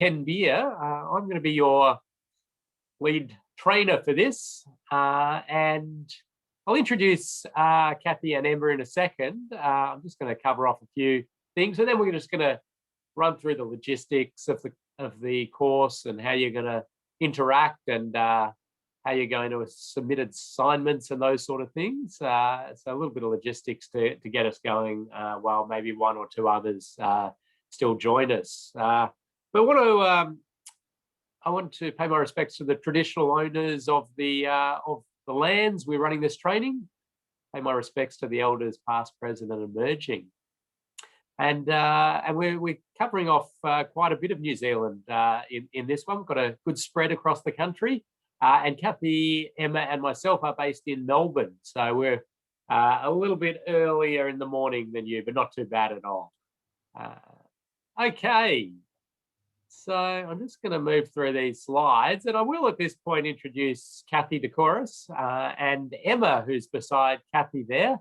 Ken Beer. I'm going to be your lead trainer for this, and I'll introduce Kathy and Emma in a second. I'm just going to cover off a few things, and then we're just going to run through the logistics of the course and how you're going to interact and how you're going to submit assignments and those sort of things. So a little bit of logistics to get us going while maybe one or two others still join us. But I want to pay my respects to the traditional owners of the lands we're running this training. Pay my respects to the elders past, present and emerging. And we're covering off quite a bit of New Zealand in this one. We've got a good spread across the country. And Kathy, Emma and myself are based in Melbourne. So we're a little bit earlier in the morning than you, but not too bad at all. Okay. So I'm just going to move through these slides, and I will at this point introduce Kathy DeCoris and Emma, who's beside Kathy there.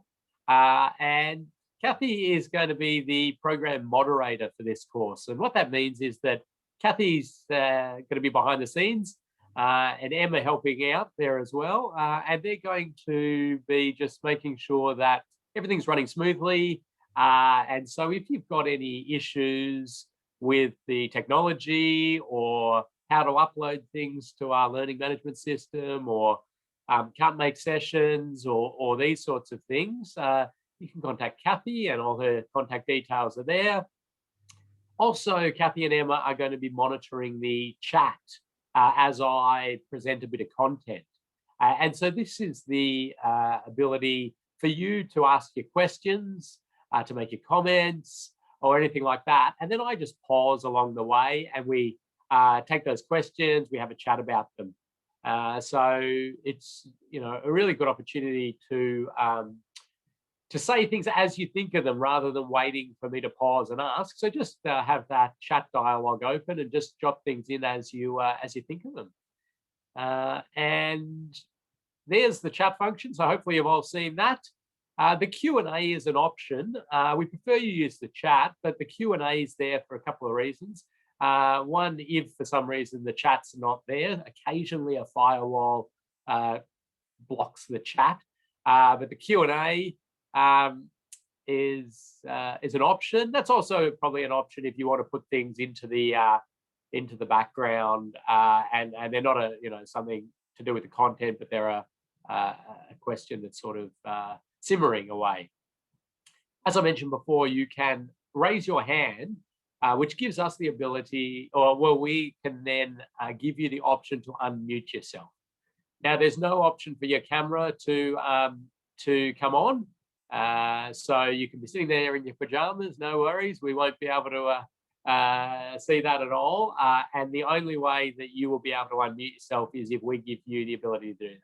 And Kathy is going to be the program moderator for this course. And what that means is that Kathy's going to be behind the scenes and Emma helping out there as well. And they're going to be just making sure that everything's running smoothly. And so if you've got any issues with the technology or how to upload things to our learning management system, or can't make sessions or these sorts of things, you can contact Kathy, and all her contact details are there. Also, Kathy and Emma are going to be monitoring the chat as I present a bit of content. And so this is the ability for you to ask your questions, to make your comments, or anything like that. And then I just pause along the way and we take those questions, we have a chat about them. So it's, a really good opportunity to say things as you think of them rather than waiting for me to pause and ask. So just have that chat dialogue open and just jot things in as you think of them. And there's the chat function. So hopefully you've all seen that. The Q&A is an option. We prefer you use the chat, but the Q&A is there for a couple of reasons. One, if for some reason the chat's not there, occasionally a firewall blocks the chat, but the Q&A is an option. That's also probably an option if you want to put things into the background, and they're not something to do with the content, but they're a question that's sort of simmering away. As I mentioned before, you can raise your hand, which gives us the ability, we can then give you the option to unmute yourself. Now, there's no option for your camera to come on. So you can be sitting there in your pajamas, no worries. We won't be able to see that at all. And the only way that you will be able to unmute yourself is if we give you the ability to do that.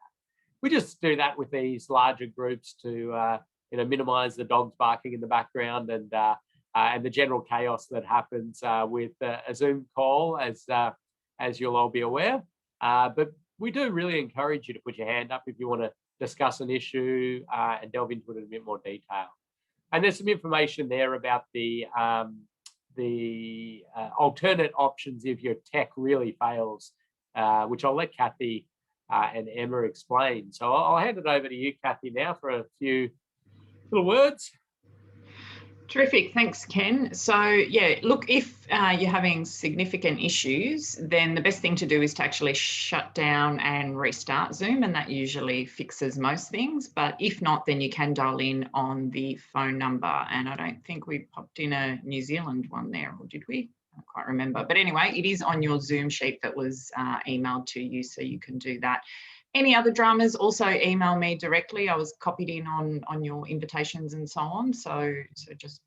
We just do that with these larger groups to minimize the dogs barking in the background and the general chaos that happens with a Zoom call, as you'll all be aware. But we do really encourage you to put your hand up if you want to discuss an issue and delve into it in a bit more detail. And there's some information there about the alternate options if your tech really fails, which I'll let Kathy and Emma explain. So I'll hand it over to you, Kathy, now for a few little words. Terrific, thanks, Ken. So yeah, look, if you're having significant issues, then the best thing to do is to actually shut down and restart Zoom, and that usually fixes most things. But if not, then you can dial in on the phone number. And I don't think we popped in a New Zealand one there, or did we? I can't quite remember. But anyway, it is on your Zoom sheet that was emailed to you, so you can do that. Any other dramas, also email me directly. I was copied in on your invitations and so on. So just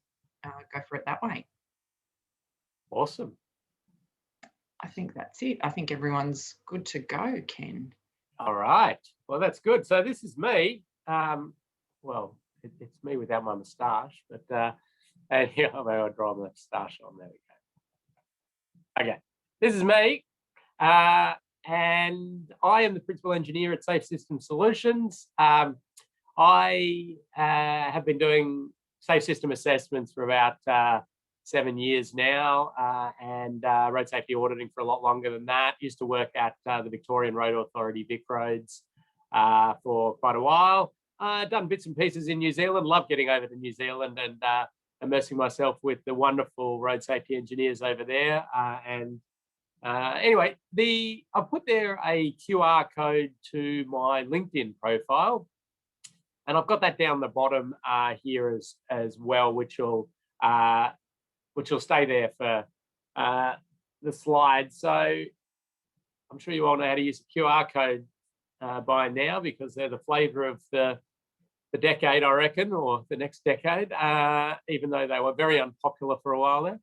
go for it that way. Awesome. I think that's it. I think everyone's good to go, Ken. All right. Well, that's good. So this is me. Well, it's me without my moustache, but and here I'll draw my moustache on. There we go. Okay. This is me. And I am the principal engineer at Safe System Solutions. I have been doing safe system assessments for about 7 years now, and road safety auditing for a lot longer than that. Used to work at the Victorian Road Authority, Vic Roads, for quite a while. Done bits and pieces in New Zealand. Love getting over to New Zealand and immersing myself with the wonderful road safety engineers over there. Anyway, I put there a QR code to my LinkedIn profile, and I've got that down the bottom here as well, which will stay there for the slide. So I'm sure you all know how to use a QR code by now, because they're the flavour of the decade, I reckon, or the next decade, even though they were very unpopular for a while there.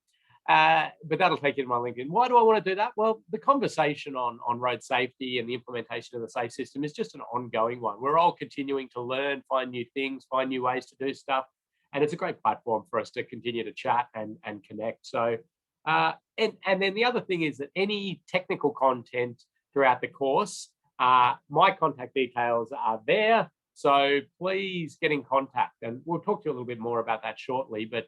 But that'll take you to my LinkedIn. Why do I want to do that? Well, the conversation on road safety and the implementation of the SAFE system is just an ongoing one. We're all continuing to learn, find new things, find new ways to do stuff. And it's a great platform for us to continue to chat and connect. So, and then the other thing is that any technical content throughout the course, my contact details are there. So please get in contact, and we'll talk to you a little bit more about that shortly. But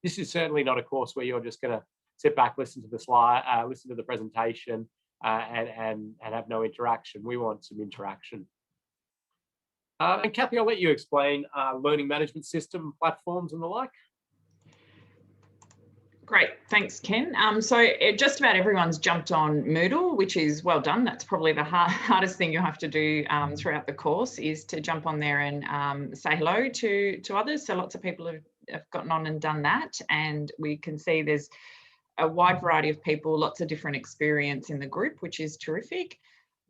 this is certainly not a course where you're just going to sit back, listen to the slide, listen to the presentation, and have no interaction. We want some interaction. And Kathy, I'll let you explain learning management system platforms and the like. Great, thanks, Ken. So just about everyone's jumped on Moodle, which is well done. That's probably the hardest thing you'll have to do throughout the course, is to jump on there and say hello to others. So lots of people have gotten on and done that, and we can see there's a wide variety of people, lots of different experience in the group, which is terrific.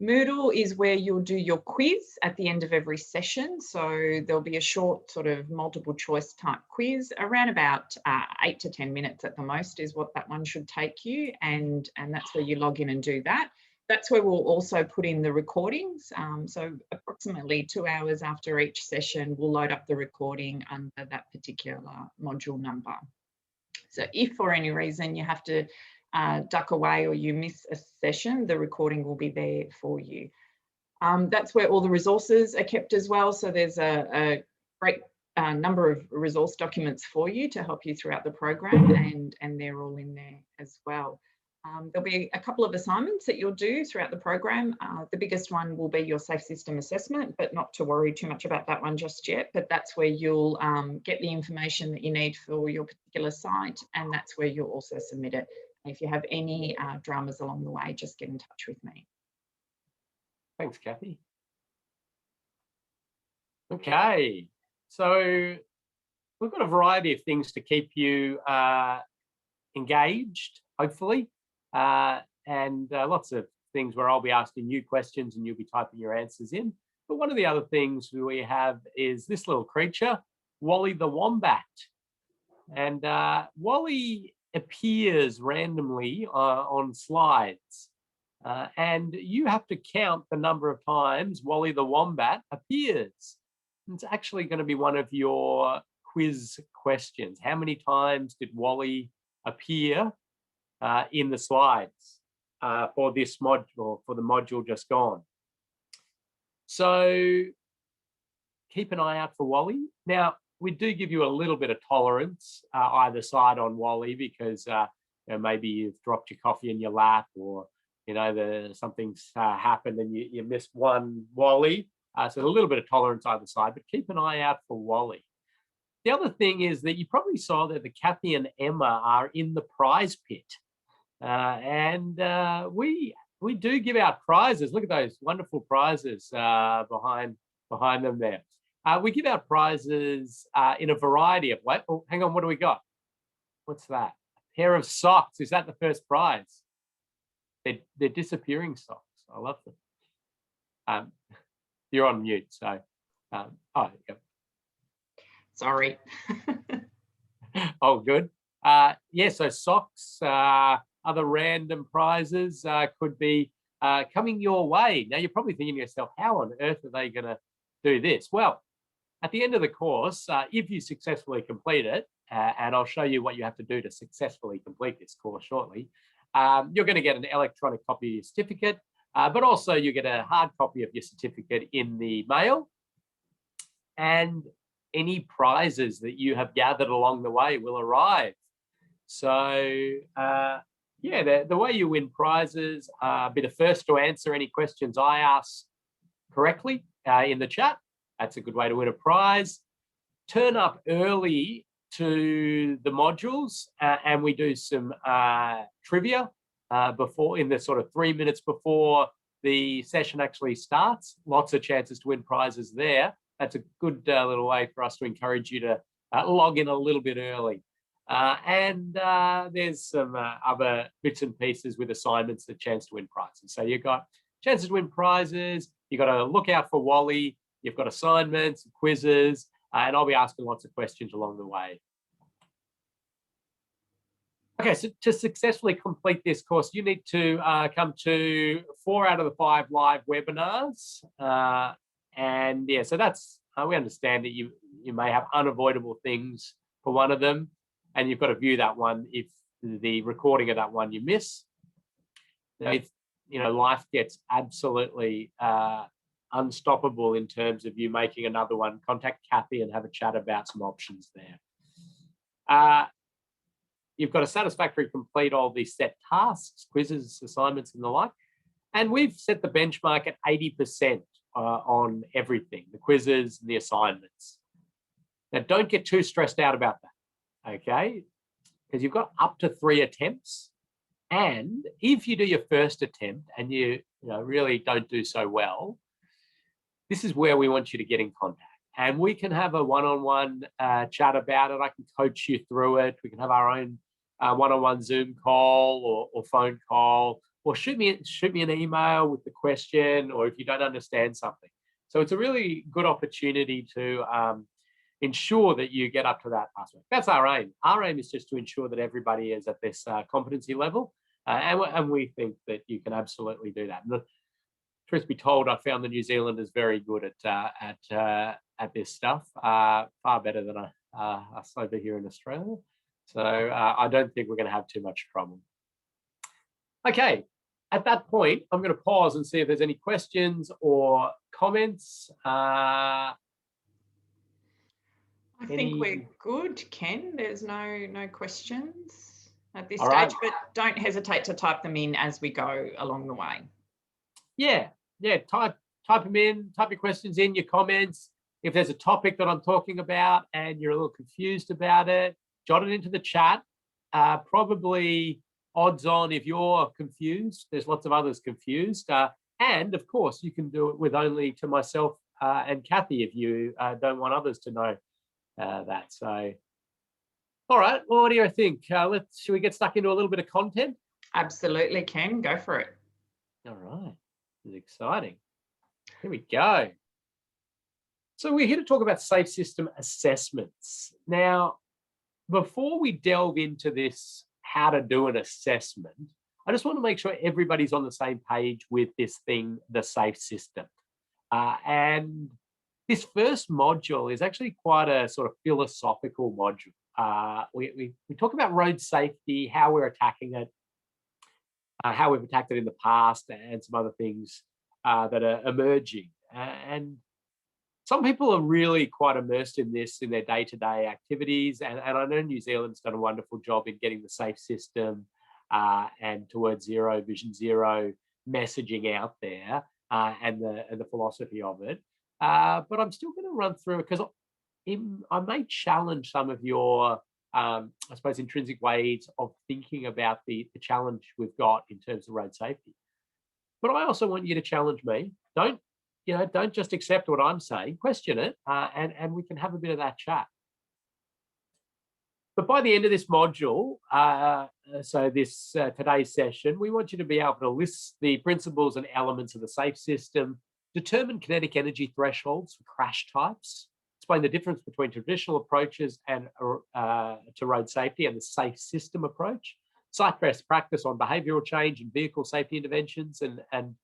Moodle is where you'll do your quiz at the end of every session. So there'll be a short sort of multiple choice type quiz, around about 8 to 10 minutes at the most is what that one should take you. And that's where you log in and do that. That's where we'll also put in the recordings. So approximately 2 hours after each session, we'll load up the recording under that particular module number. So if for any reason you have to duck away or you miss a session, the recording will be there for you. That's where all the resources are kept as well. So there's a great number of resource documents for you to help you throughout the program, and they're all in there as well. There'll be a couple of assignments that you'll do throughout the program. The biggest one will be your SAFE system assessment, but not to worry too much about that one just yet. But that's where you'll get the information that you need for your particular site, and that's where you'll also submit it. If you have any dramas along the way, just get in touch with me. Thanks, Kathy. Okay, so we've got a variety of things to keep you engaged, hopefully, and lots of things where I'll be asking you questions and you'll be typing your answers in. But one of the other things we have is this little creature, Wally the Wombat. And Wally appears randomly on slides, and you have to count the number of times Wally the Wombat appears. It's actually going to be one of your quiz questions. How many times did Wally appear in the slides for this module, for the module just gone? So keep an eye out for Wally. Now, we do give you a little bit of tolerance either side on Wally, because you know, maybe you've dropped your coffee in your lap, or you know, something's happened and you missed one Wally. So a little bit of tolerance either side, but keep an eye out for Wally. The other thing is that you probably saw that the Kathy and Emma are in the prize pit, and we do give out prizes. Look at those wonderful prizes behind them there. We give out prizes in a variety of ways. Oh, hang on, what do we got? What's that? A pair of socks. Is that the first prize? They're disappearing socks. I love them. You're on mute, so oh, yeah. Sorry. Oh, good. Yeah, so socks, other random prizes could be coming your way. Now, you're probably thinking to yourself, how on earth are they going to do this? Well, at the end of the course, if you successfully complete it, and I'll show you what you have to do to successfully complete this course shortly, you're going to get an electronic copy of your certificate, but also you get a hard copy of your certificate in the mail, and any prizes that you have gathered along the way will arrive. So yeah, the way you win prizes, be the first to answer any questions I ask correctly in the chat. That's a good way to win a prize. Turn up early to the modules and we do some trivia before, in the sort of 3 minutes before the session actually starts. Lots of chances to win prizes there. That's a good little way for us to encourage you to log in a little bit early. And there's some other bits and pieces with assignments, a chance to win prizes. So you've got chances to win prizes, you've got to look out for Wally, you've got assignments, quizzes, and I'll be asking lots of questions along the way. Okay, so to successfully complete this course, you need to come to 4 out of the 5 live webinars. And yeah, so that's, we understand that you may have unavoidable things for one of them, and you've got to view that one if the recording of that one you miss. Now, if life gets absolutely unstoppable in terms of you making another one, contact Kathy and have a chat about some options there. You've got to satisfactorily complete all these set tasks, quizzes, assignments, and the like. And we've set the benchmark at 80% on everything, the quizzes and the assignments. Now, don't get too stressed out about that, okay? Because you've got up to 3 attempts. And if you do your first attempt and you really don't do so well, this is where we want you to get in contact. And we can have a one-on-one chat about it. I can coach you through it. We can have our own one-on-one Zoom call or phone call, or shoot me an email with the question, or if you don't understand something. So it's a really good opportunity to ensure that you get up to that pass rate. That's our aim. Our aim is just to ensure that everybody is at this competency level, and we think that you can absolutely do that. And truth be told, I found the New Zealanders very good at this stuff, far better than us over here in Australia. So I don't think we're going to have too much trouble. Okay, at that point, I'm going to pause and see if there's any questions or comments. I think we're good, Ken. There's no questions at this stage, but don't hesitate to type them in as we go along the way. Yeah, type them in, type your questions in, your comments. If there's a topic that I'm talking about and you're a little confused about it, jot it into the chat. Probably odds on, if you're confused, there's lots of others confused. And of course, you can do it with only to myself and Kathy if you don't want others to know that. So, all right, well, what do you think? Should we get stuck into a little bit of content? Absolutely, Ken, go for it. All right, this is exciting. Here we go. So we're here to talk about safe system assessments. Now, before we delve into this, how to do an assessment, I just want to make sure everybody's on the same page with this thing, the safe system. And this first module is actually quite a sort of philosophical module. We talk about road safety, how we're attacking it, how we've attacked it in the past, and some other things that are emerging. And some people are really quite immersed in this in their day-to-day activities. And I know New Zealand's done a wonderful job in getting the safe system and towards zero, vision zero messaging out there and the philosophy of it. But I'm still going to run through it because I may challenge some of your, I suppose, intrinsic ways of thinking about the challenge we've got in terms of road safety. But I also want you to challenge me. Don't just accept what I'm saying, question it, and we can have a bit of that chat. But by the end of this module, so this today's session, we want you to be able to list the principles and elements of the safe system, determine kinetic energy thresholds for crash types, explain the difference between traditional approaches and to road safety and the safe system approach, cite best practice on behavioural change and vehicle safety interventions, and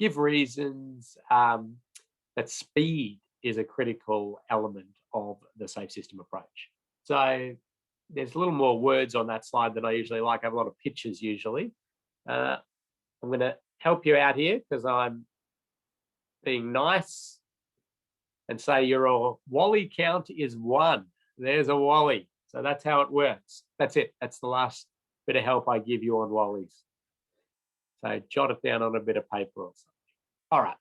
give reasons that speed is a critical element of the safe system approach. So there's a little more words on that slide than I usually like. I have a lot of pictures usually. I'm going to help you out here because I'm being nice and say your Wally count is 1. There's a Wally. So that's how it works. That's it. That's the last bit of help I give you on Wallies. So jot it down on a bit of paper or something. All right.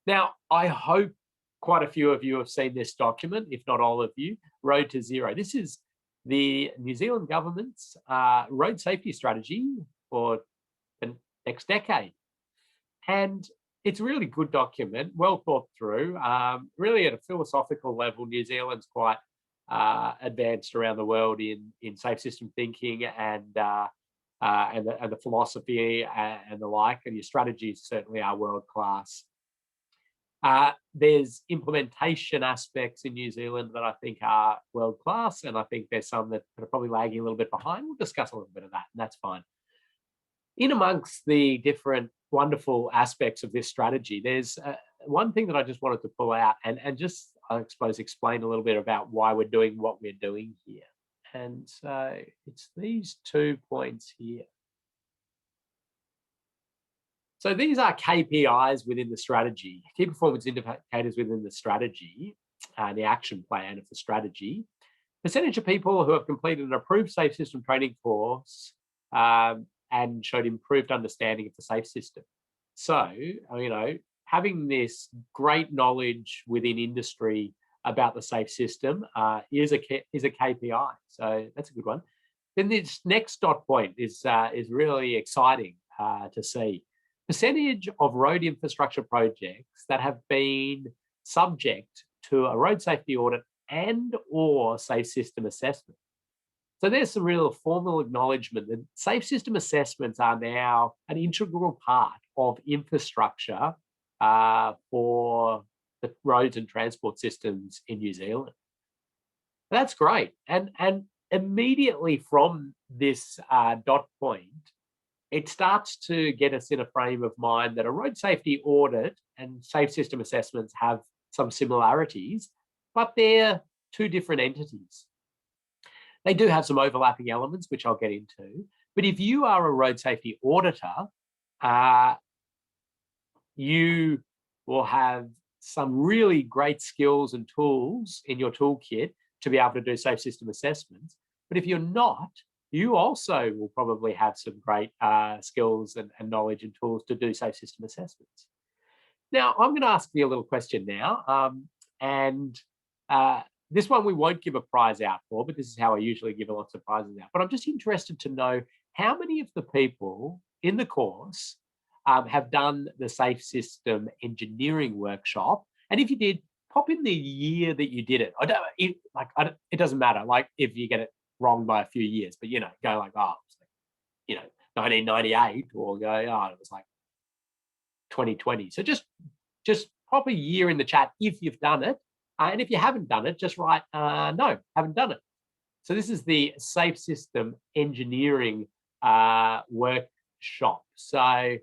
Now, I hope quite a few of you have seen this document, if not all of you, Road to Zero. This is the New Zealand government's road safety strategy for the next decade. And it's a really good document, well thought through. Really at a philosophical level, New Zealand's quite advanced around the world in safe system thinking and the philosophy and the like, and your strategies certainly are world class. There's implementation aspects in New Zealand that I think are world class, and I think there's some that are probably lagging a little bit behind. We'll discuss a little bit of that, and that's fine. In amongst the different wonderful aspects of this strategy, there's one thing that I just wanted to pull out and just, I suppose, explain a little bit about why we're doing what we're doing here. And so it's these 2 points here. So these are KPIs within the strategy, key performance indicators within the strategy, the action plan of the strategy. Percentage of people who have completed an approved safe system training course and showed improved understanding of the safe system. So, you know, having this great knowledge within industry about the safe system is a KPI. So that's a good one. Then this next dot point is really exciting to see. Percentage of road infrastructure projects that have been subject to a road safety audit and or safe system assessment. So there's some real formal acknowledgement that safe system assessments are now an integral part of infrastructure for the roads and transport systems in New Zealand. That's great. And immediately from this dot point, it starts to get us in a frame of mind that a road safety audit and safe system assessments have some similarities, but they're two different entities. They do have some overlapping elements, which I'll get into. But if you are a road safety auditor, you will have some really great skills and tools in your toolkit to be able to do safe system assessments. But if you're not, you also will probably have some great skills and knowledge and tools to do safe system assessments. Now, I'm going to ask you a little question now. This one we won't give a prize out for, but this is how I usually give lots of prizes out. But I'm just interested to know how many of the people in the course have done the safe system engineering workshop. And if you did, pop in the year that you did it. It doesn't matter, like if you get it wrong by a few years, but, you know, go like, oh, it was like, you know, 1998, or go, oh, it was like 2020. So just pop a year in the chat if you've done it. And if you haven't done it, just write, no, haven't done it. So this is the safe system engineering workshop. So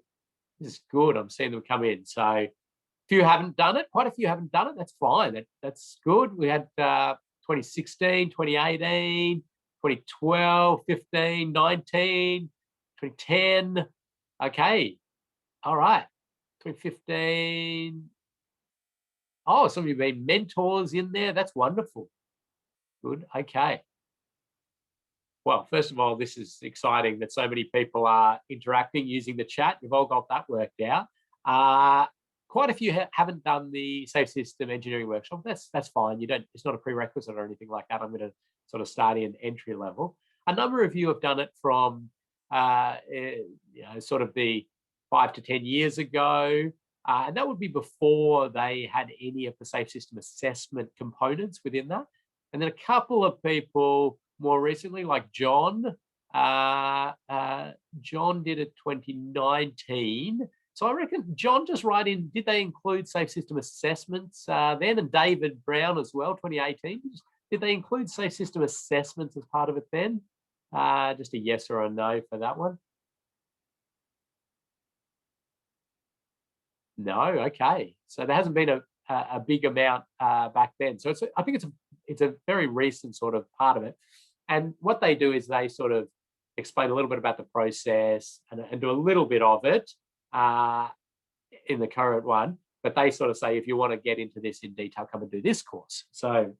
this is good. I'm seeing them come in. So if you haven't done it, quite a few haven't done it, that's fine. That's good. We had 2016, 2018, 2012, 15, 19, 2010. Okay. All right. 2015. Oh, some of you have been mentors in there. That's wonderful. Good. Okay. Well, first of all, this is exciting that so many people are interacting using the chat. You've all got that worked out. Quite a few haven't done the safe system engineering workshop. That's fine. It's not a prerequisite or anything like that. I'm going to sort of start in entry level. A number of you have done it from sort of the 5 to 10 years ago. And that would be before they had any of the safe system assessment components within that. And then a couple of people more recently, like John. John did it 2019. So I reckon, John, just write in, did they include safe system assessments then? And David Brown as well, 2018. Did they include safe system assessments as part of it then? Just a yes or a no for that one. No, okay. So there hasn't been a big amount back then. So I think it's a very recent sort of part of it. And what they do is they sort of explain a little bit about the process and do a little bit of it in the current one. But they sort of say, if you want to get into this in detail, come and do this course. So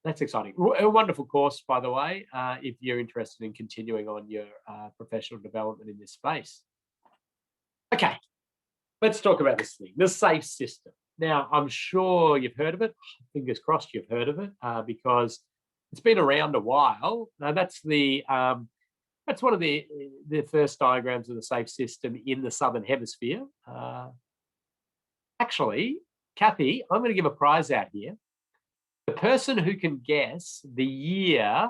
that's exciting. A wonderful course, by the way, if you're interested in continuing on your professional development in this space. Okay, let's talk about this thing, the SAFE system. Now, I'm sure you've heard of it. Fingers crossed you've heard of it, because it's been around a while. Now, that's one of the first diagrams of the SAFE system in the Southern Hemisphere. Actually, Kathy, I'm going to give a prize out here. The person who can guess the year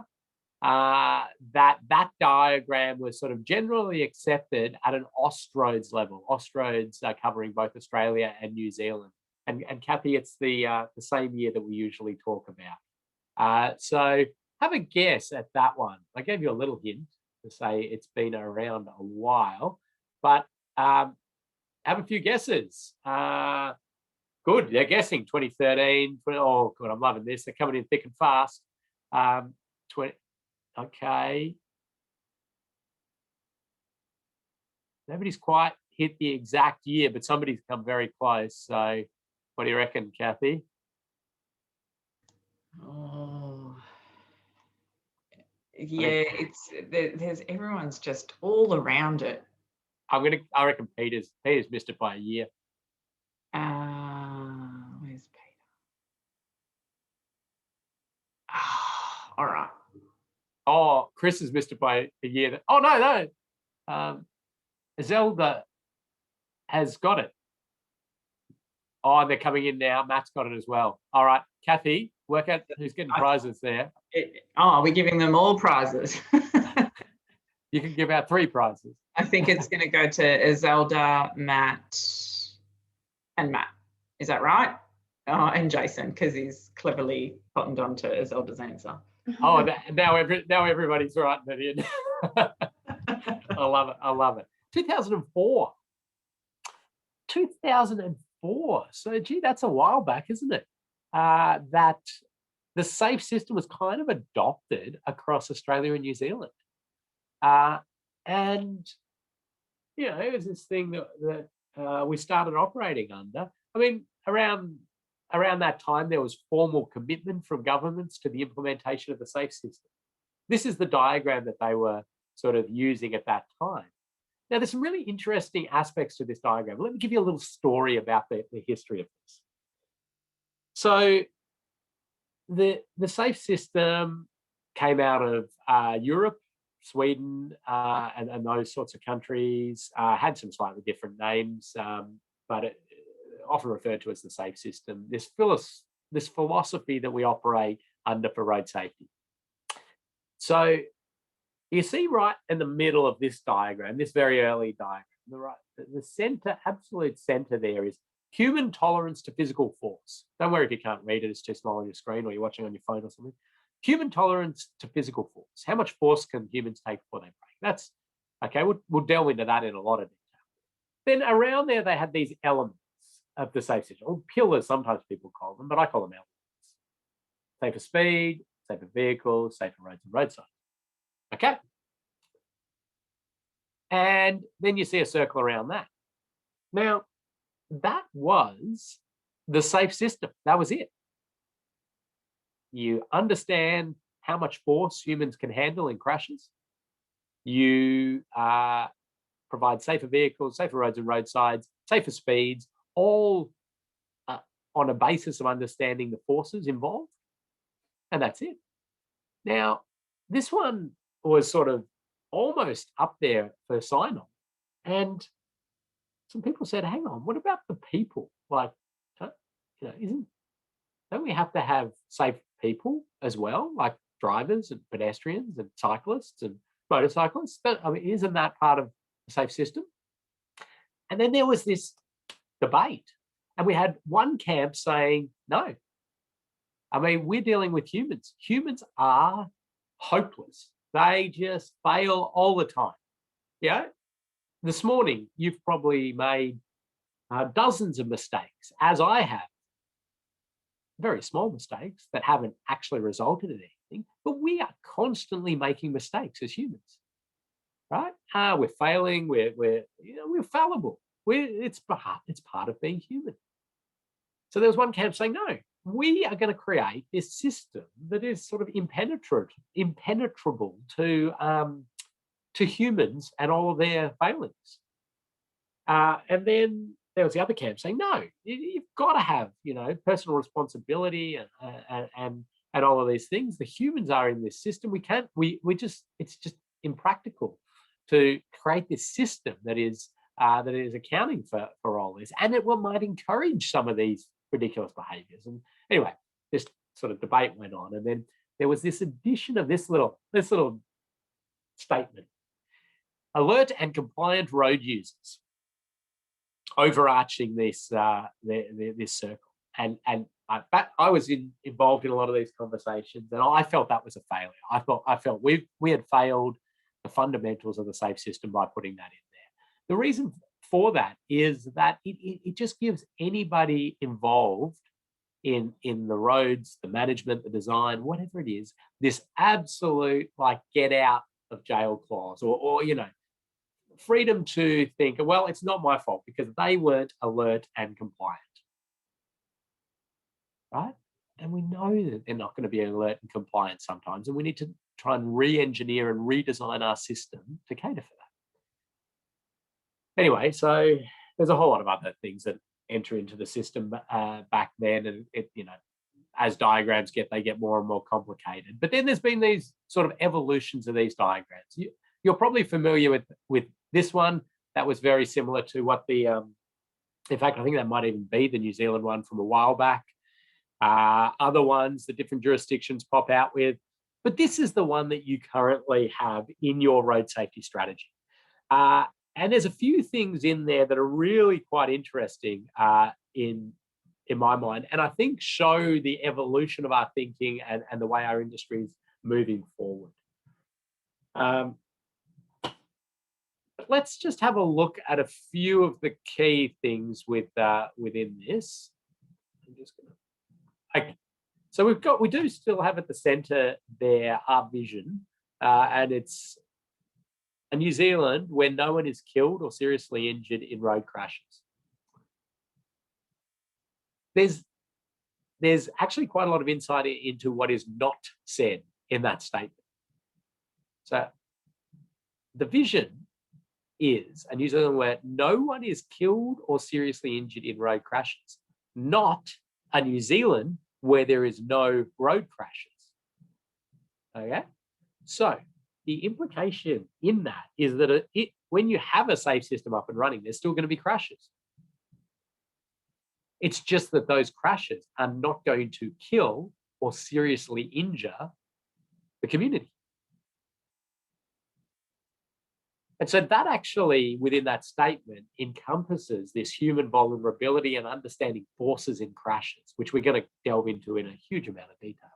that diagram was sort of generally accepted at an Austroads level. Austroads are covering both Australia and New Zealand. And Kathy, it's the same year that we usually talk about. So have a guess at that one. I gave you a little hint to say it's been around a while, but have a few guesses. Good, they're guessing 2013. Oh, good, I'm loving this. They're coming in thick and fast. 20. Okay. Nobody's quite hit the exact year, but somebody's come very close. So what do you reckon, Kathy? Oh, yeah, there's everyone's just all around it. I reckon Peter's missed it by a year. Where's Peter? All right. Oh, Chris has missed it by a year. Oh, no. Zelda has got it. Oh, they're coming in now. Matt's got it as well. All right, Kathy, work out who's getting prizes there. We're giving them all prizes. You can give out 3 prizes. I think it's going to go to Zelda, Matt, and Matt. Is that right? Oh, and Jason, because he's cleverly cottoned on to Zelda's answer. Oh, now everybody's right at the end. I love it. 2004. 2004. So, gee, that's a while back, isn't it? That the SAFE system was kind of adopted across Australia and New Zealand. And, you know, it was this thing that we started operating under. I mean, around that time, there was formal commitment from governments to the implementation of the SAFE system. This is the diagram that they were sort of using at that time. Now, there's some really interesting aspects to this diagram. Let me give you a little story about the history of this. So the SAFE system came out of Europe, Sweden, and those sorts of countries, had some slightly different names, but it often referred to as the SAFE system, this philosophy that we operate under for road safety. So you see right in the middle of this diagram, this very early diagram, the center, absolute center there is human tolerance to physical force. Don't worry if you can't read it, it's too small on your screen or you're watching on your phone or something. Human tolerance to physical force. How much force can humans take before they break? That's okay. We'll delve into that in a lot of detail. Then around there, they had these elements of the SAFE system, or pillars, sometimes people call them, but I call them elements. Safer speed, safer vehicles, safer roads and roadsides. Okay. And then you see a circle around that. Now, that was the SAFE system. That was it. You understand how much force humans can handle in crashes. You provide safer vehicles, safer roads and roadsides, safer speeds, all on a basis of understanding the forces involved. And that's it. Now, this one was sort of almost up there for sign-on. And some people said, hang on, what about the people? Like, don't we have to have safe people as well, like drivers and pedestrians and cyclists and motorcyclists? I mean, isn't that part of the SAFE system? And then there was this debate, and we had one camp saying, no. I mean, we're dealing with humans. Humans are hopeless. They just fail all the time. Yeah. This morning, you've probably made dozens of mistakes, as I have. Very small mistakes that haven't actually resulted in anything, but we are constantly making mistakes as humans, right? We're failing. We're fallible. It's part of being human. So there was one camp saying, no, we are going to create this system that is sort of impenetrable to humans and all of their failings. And then there was the other camp saying, no, you've got to have, personal responsibility and all of these things. The humans are in this system. It's just impractical to create this system that is accounting for all this, and it might encourage some of these ridiculous behaviors. And anyway, this sort of debate went on, and then there was this addition of this little statement: alert and compliant road users, overarching this this circle. And I was involved in a lot of these conversations, and I felt that was a failure. I felt we had failed the fundamentals of the safe system by putting that in there. The reason for that is that it just gives anybody involved in the roads, the management, the design, whatever it is, this absolute get out of jail clause, or freedom to think, well, it's not my fault because they weren't alert and compliant, right? And we know that they're not going to be alert and compliant sometimes, and we need to try and re-engineer and redesign our system to cater for that. Anyway, so there's a whole lot of other things that enter into the system back then, and as diagrams they get more and more complicated. But then there's been these sort of evolutions of these diagrams. You're probably familiar with this one. That was very similar to what in fact, I think that might even be the New Zealand one from a while back. Other ones, the different jurisdictions pop out with, but this is the one that you currently have in your road safety strategy. And there's a few things in there that are really quite interesting in my mind, and I think show the evolution of our thinking and the way our industry is moving forward. Let's just have a look at a few of the key things within this. I'm just gonna. Okay. So we do still have at the centre there our vision, and it's a New Zealand where no one is killed or seriously injured in road crashes. There's actually quite a lot of insight into what is not said in that statement. So the vision is a New Zealand where no one is killed or seriously injured in road crashes, not a New Zealand where there is no road crashes. Okay, so the implication in that is that when you have a safe system up and running, there's still going to be crashes. It's just that those crashes are not going to kill or seriously injure the community. And so that actually, within that statement, encompasses this human vulnerability and understanding forces in crashes, which we're going to delve into in a huge amount of detail.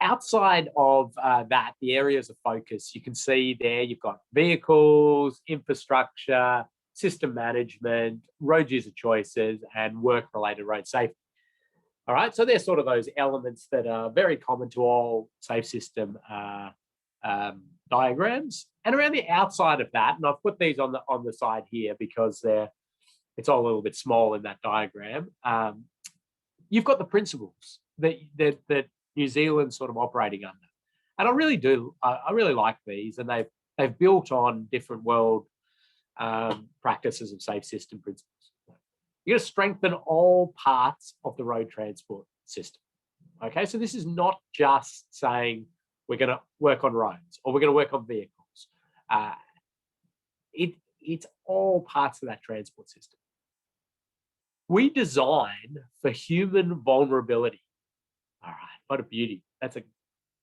Outside of that, the areas of focus, you can see there, you've got vehicles, infrastructure, system management, road user choices, and work-related road safety. All right, so they're sort of those elements that are very common to all safe system diagrams. And around the outside of that, and I've put these on the side here because it's all a little bit small in that diagram. You've got the principles that New Zealand's sort of operating under, and I really like these, and they've built on different world practices of safe system principles. You're going to strengthen all parts of the road transport system. Okay, so this is not just saying we're going to work on roads or we're going to work on vehicles. It's all parts of that transport system. We design for human vulnerability. All right, what a beauty.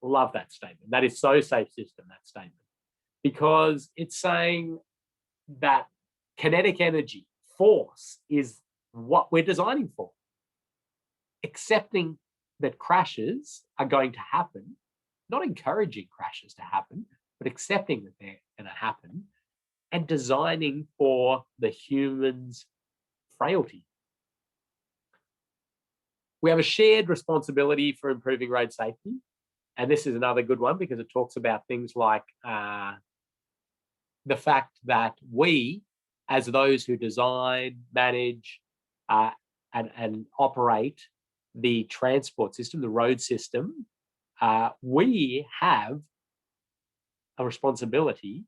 Love that statement. That is so safe system, that statement, because it's saying that kinetic energy, force, is what we're designing for. Accepting that crashes are going to happen, not encouraging crashes to happen, but accepting that they're going to happen and designing for the human's frailty. We have a shared responsibility for improving road safety. And this is another good one because it talks about things like the fact that we, as those who design, manage, and operate the transport system, the road system, we have a responsibility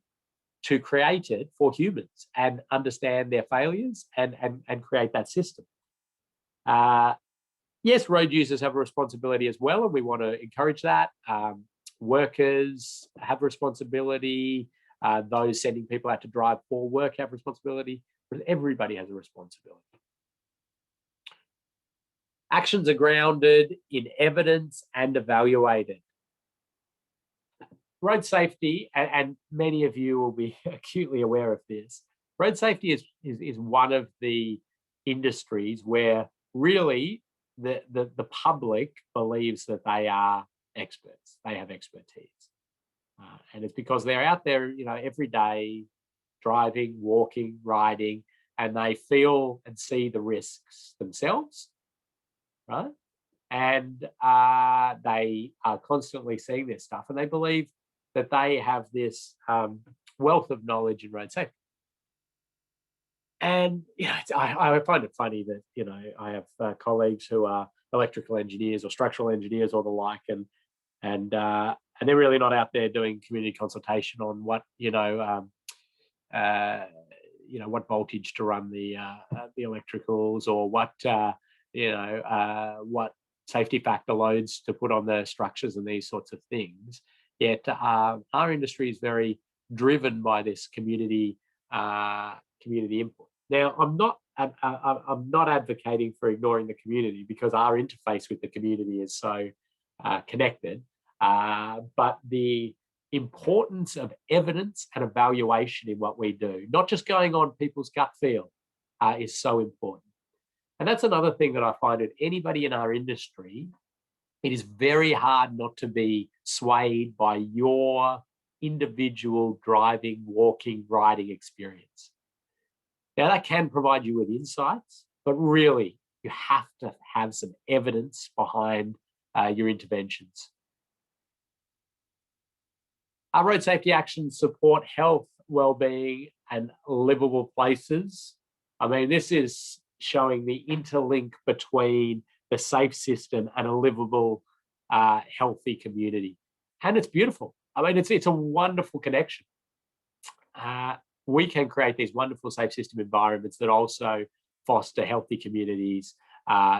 to create it for humans and understand their failures and create that system. Yes, road users have a responsibility as well, and we want to encourage that. Workers have responsibility. Those sending people out to drive for work have responsibility. But everybody has a responsibility. Actions are grounded in evidence and evaluated. Road safety, and many of you will be acutely aware of this, road safety is one of the industries where really the public believes that they are experts. They have expertise. And it's because they're out there, every day, driving, walking, riding, and they feel and see the risks themselves, right? And they are constantly seeing this stuff, and they believe that they have this wealth of knowledge in road safety. And I find it funny that I have colleagues who are electrical engineers or structural engineers or the like, and they're really not out there doing community consultation on what what voltage to run the electricals, or what what safety factor loads to put on the structures and these sorts of things. Yet our industry is very driven by this community input. Now, I'm not advocating for ignoring the community, because our interface with the community is so connected. But the importance of evidence and evaluation in what we do, not just going on people's gut feel, is so important. And that's another thing that I find with anybody in our industry. It is very hard not to be swayed by your individual driving, walking, riding experience. Now, that can provide you with insights, but really, you have to have some evidence behind your interventions. Our road safety actions support health, well-being, and livable places. I mean, this is showing the interlink between the safe system and a livable, healthy community. And it's beautiful. I mean, it's a wonderful connection. We can create these wonderful safe system environments that also foster healthy communities,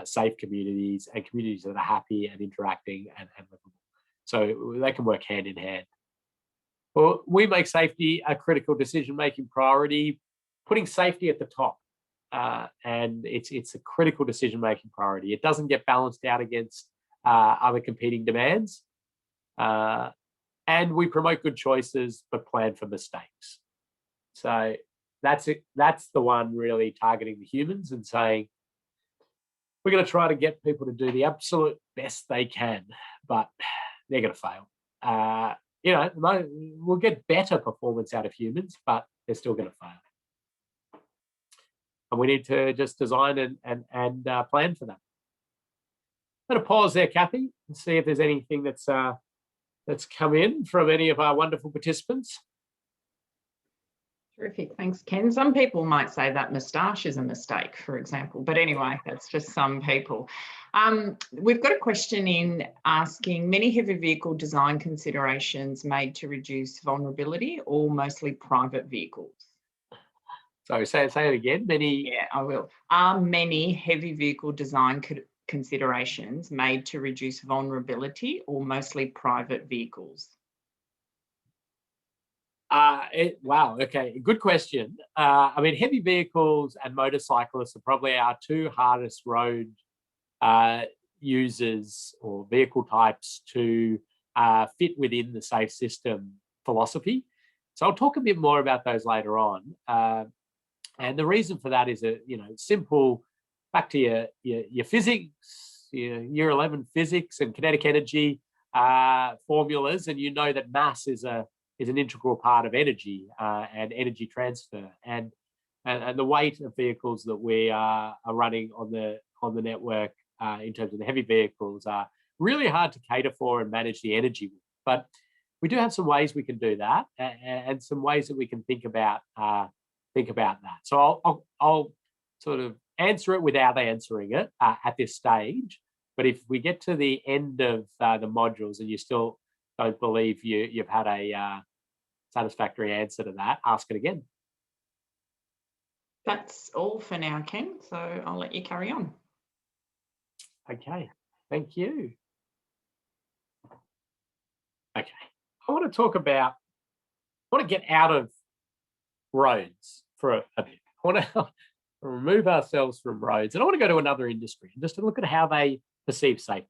safe communities, and communities that are happy and interacting and livable. So they can work hand in hand. Well, we make safety a critical decision-making priority, putting safety at the top. And it's a critical decision-making priority. It doesn't get balanced out against other competing demands. And we promote good choices, but plan for mistakes. So that's it. That's the one really targeting the humans and saying, we're going to try to get people to do the absolute best they can, but they're going to fail. We'll get better performance out of humans, but they're still going to fail. And we need to just design and plan for that. I'm going to pause there, Kathy, and see if there's anything that's come in from any of our wonderful participants. Terrific, thanks, Ken. Some people might say that moustache is a mistake, for example, but anyway, that's just some people. We've got a question in asking, many heavy vehicle design considerations made to reduce vulnerability, or mostly private vehicles? So say it again. Yeah, I will. Are many heavy vehicle design considerations made to reduce vulnerability, or mostly private vehicles? Wow, okay, good question. I mean, heavy vehicles and motorcyclists are probably our two hardest road users or vehicle types to fit within the safe system philosophy. So I'll talk a bit more about those later on. And the reason for that is simple, back to your physics, your year 11 physics and kinetic energy formulas, and you know that mass is an integral part of energy and energy transfer, and the weight of vehicles that we are running on the network in terms of the heavy vehicles are really hard to cater for and manage the energy with. But we do have some ways we can do that, and some ways that we can think about that. So I'll sort of answer it without answering it at this stage. But if we get to the end of the modules and you still don't believe you've had a satisfactory answer to that, ask it again. That's all for now, Ken. So I'll let you carry on. Okay, thank you. Okay, I want to get out of roads for a bit. I want to remove ourselves from roads, and I want to go to another industry just to look at how they perceive safety.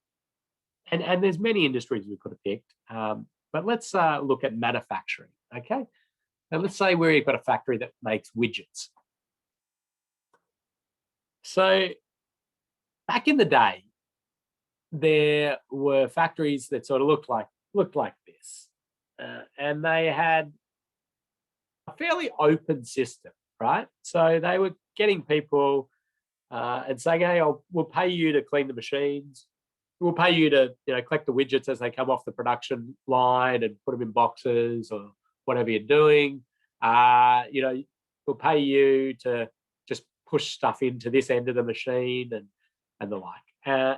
And there's many industries we could have picked, but let's look at manufacturing. Okay, and let's say we've got a factory that makes widgets. So back in the day, there were factories that sort of looked like this, and they had a fairly open system, right? So they were getting people and saying, "Hey, we'll pay you to clean the machines. We'll pay you to collect the widgets as they come off the production line and put them in boxes or whatever you're doing. We'll pay you to just push stuff into this end of the machine and the like."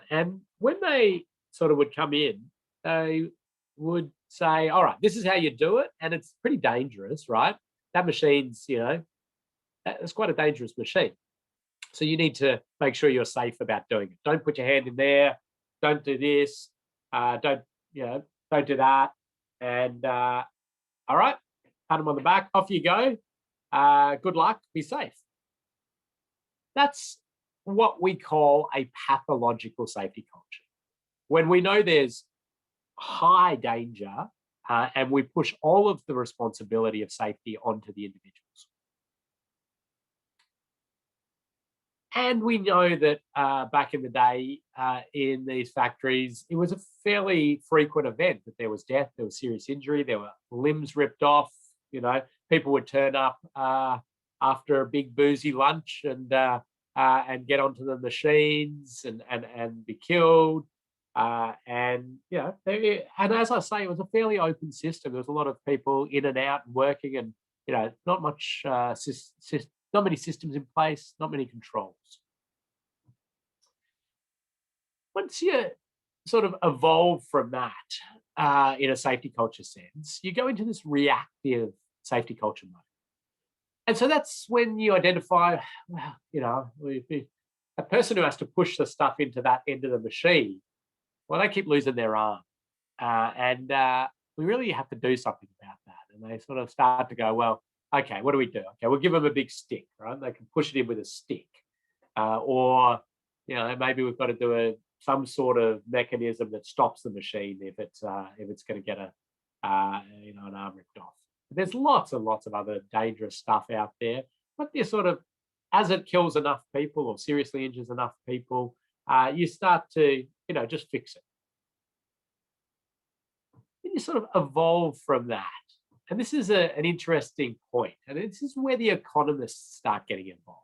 And when they sort of would come in, they would say, "All right, this is how you do it," and it's pretty dangerous, right? That machine's, it's quite a dangerous machine. So you need to make sure you're safe about doing it. Don't put your hand in there. Don't do this. Don't do that. And all right, pat them on the back. Off you go. Good luck. Be safe. That's what we call a pathological safety culture. When we know there's high danger and we push all of the responsibility of safety onto the individuals. And we know that back in the day in these factories, it was a fairly frequent event that there was death, there was serious injury, there were limbs ripped off. People would turn up after a big boozy lunch and get onto the machines and be killed. And as I say, it was a fairly open system. There was a lot of people in and out and working, and not much not many systems in place, not many controls. Once you sort of evolve from that in a safety culture sense, you go into this reactive safety culture mode. And so that's when you identify, a person who has to push the stuff into that end of the machine, well, they keep losing their arm. And we really have to do something about that. And they sort of start to go, well, okay, what do we do? Okay, we'll give them a big stick, right? They can push it in with a stick. Or maybe we've got to do some sort of mechanism that stops the machine if it's going to get an arm ripped off. But there's lots and lots of other dangerous stuff out there. But you sort of, as it kills enough people or seriously injures enough people, you start to just fix it. And you sort of evolve from that. And this is an interesting point. And this is where the economists start getting involved.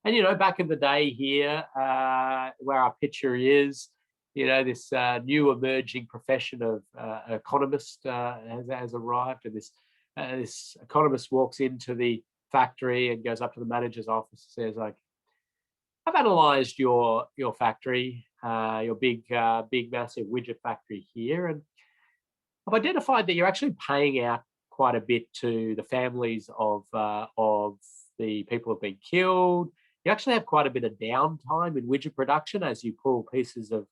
And, back in the day here, where our picture is, this new emerging profession of economist has arrived. And this economist walks into the factory and goes up to the manager's office and says, like, I've analysed your factory, your big, massive widget factory here. And I've identified that you're actually paying out quite a bit to the families of the people who've been killed. You actually have quite a bit of downtime in widget production as you pull pieces of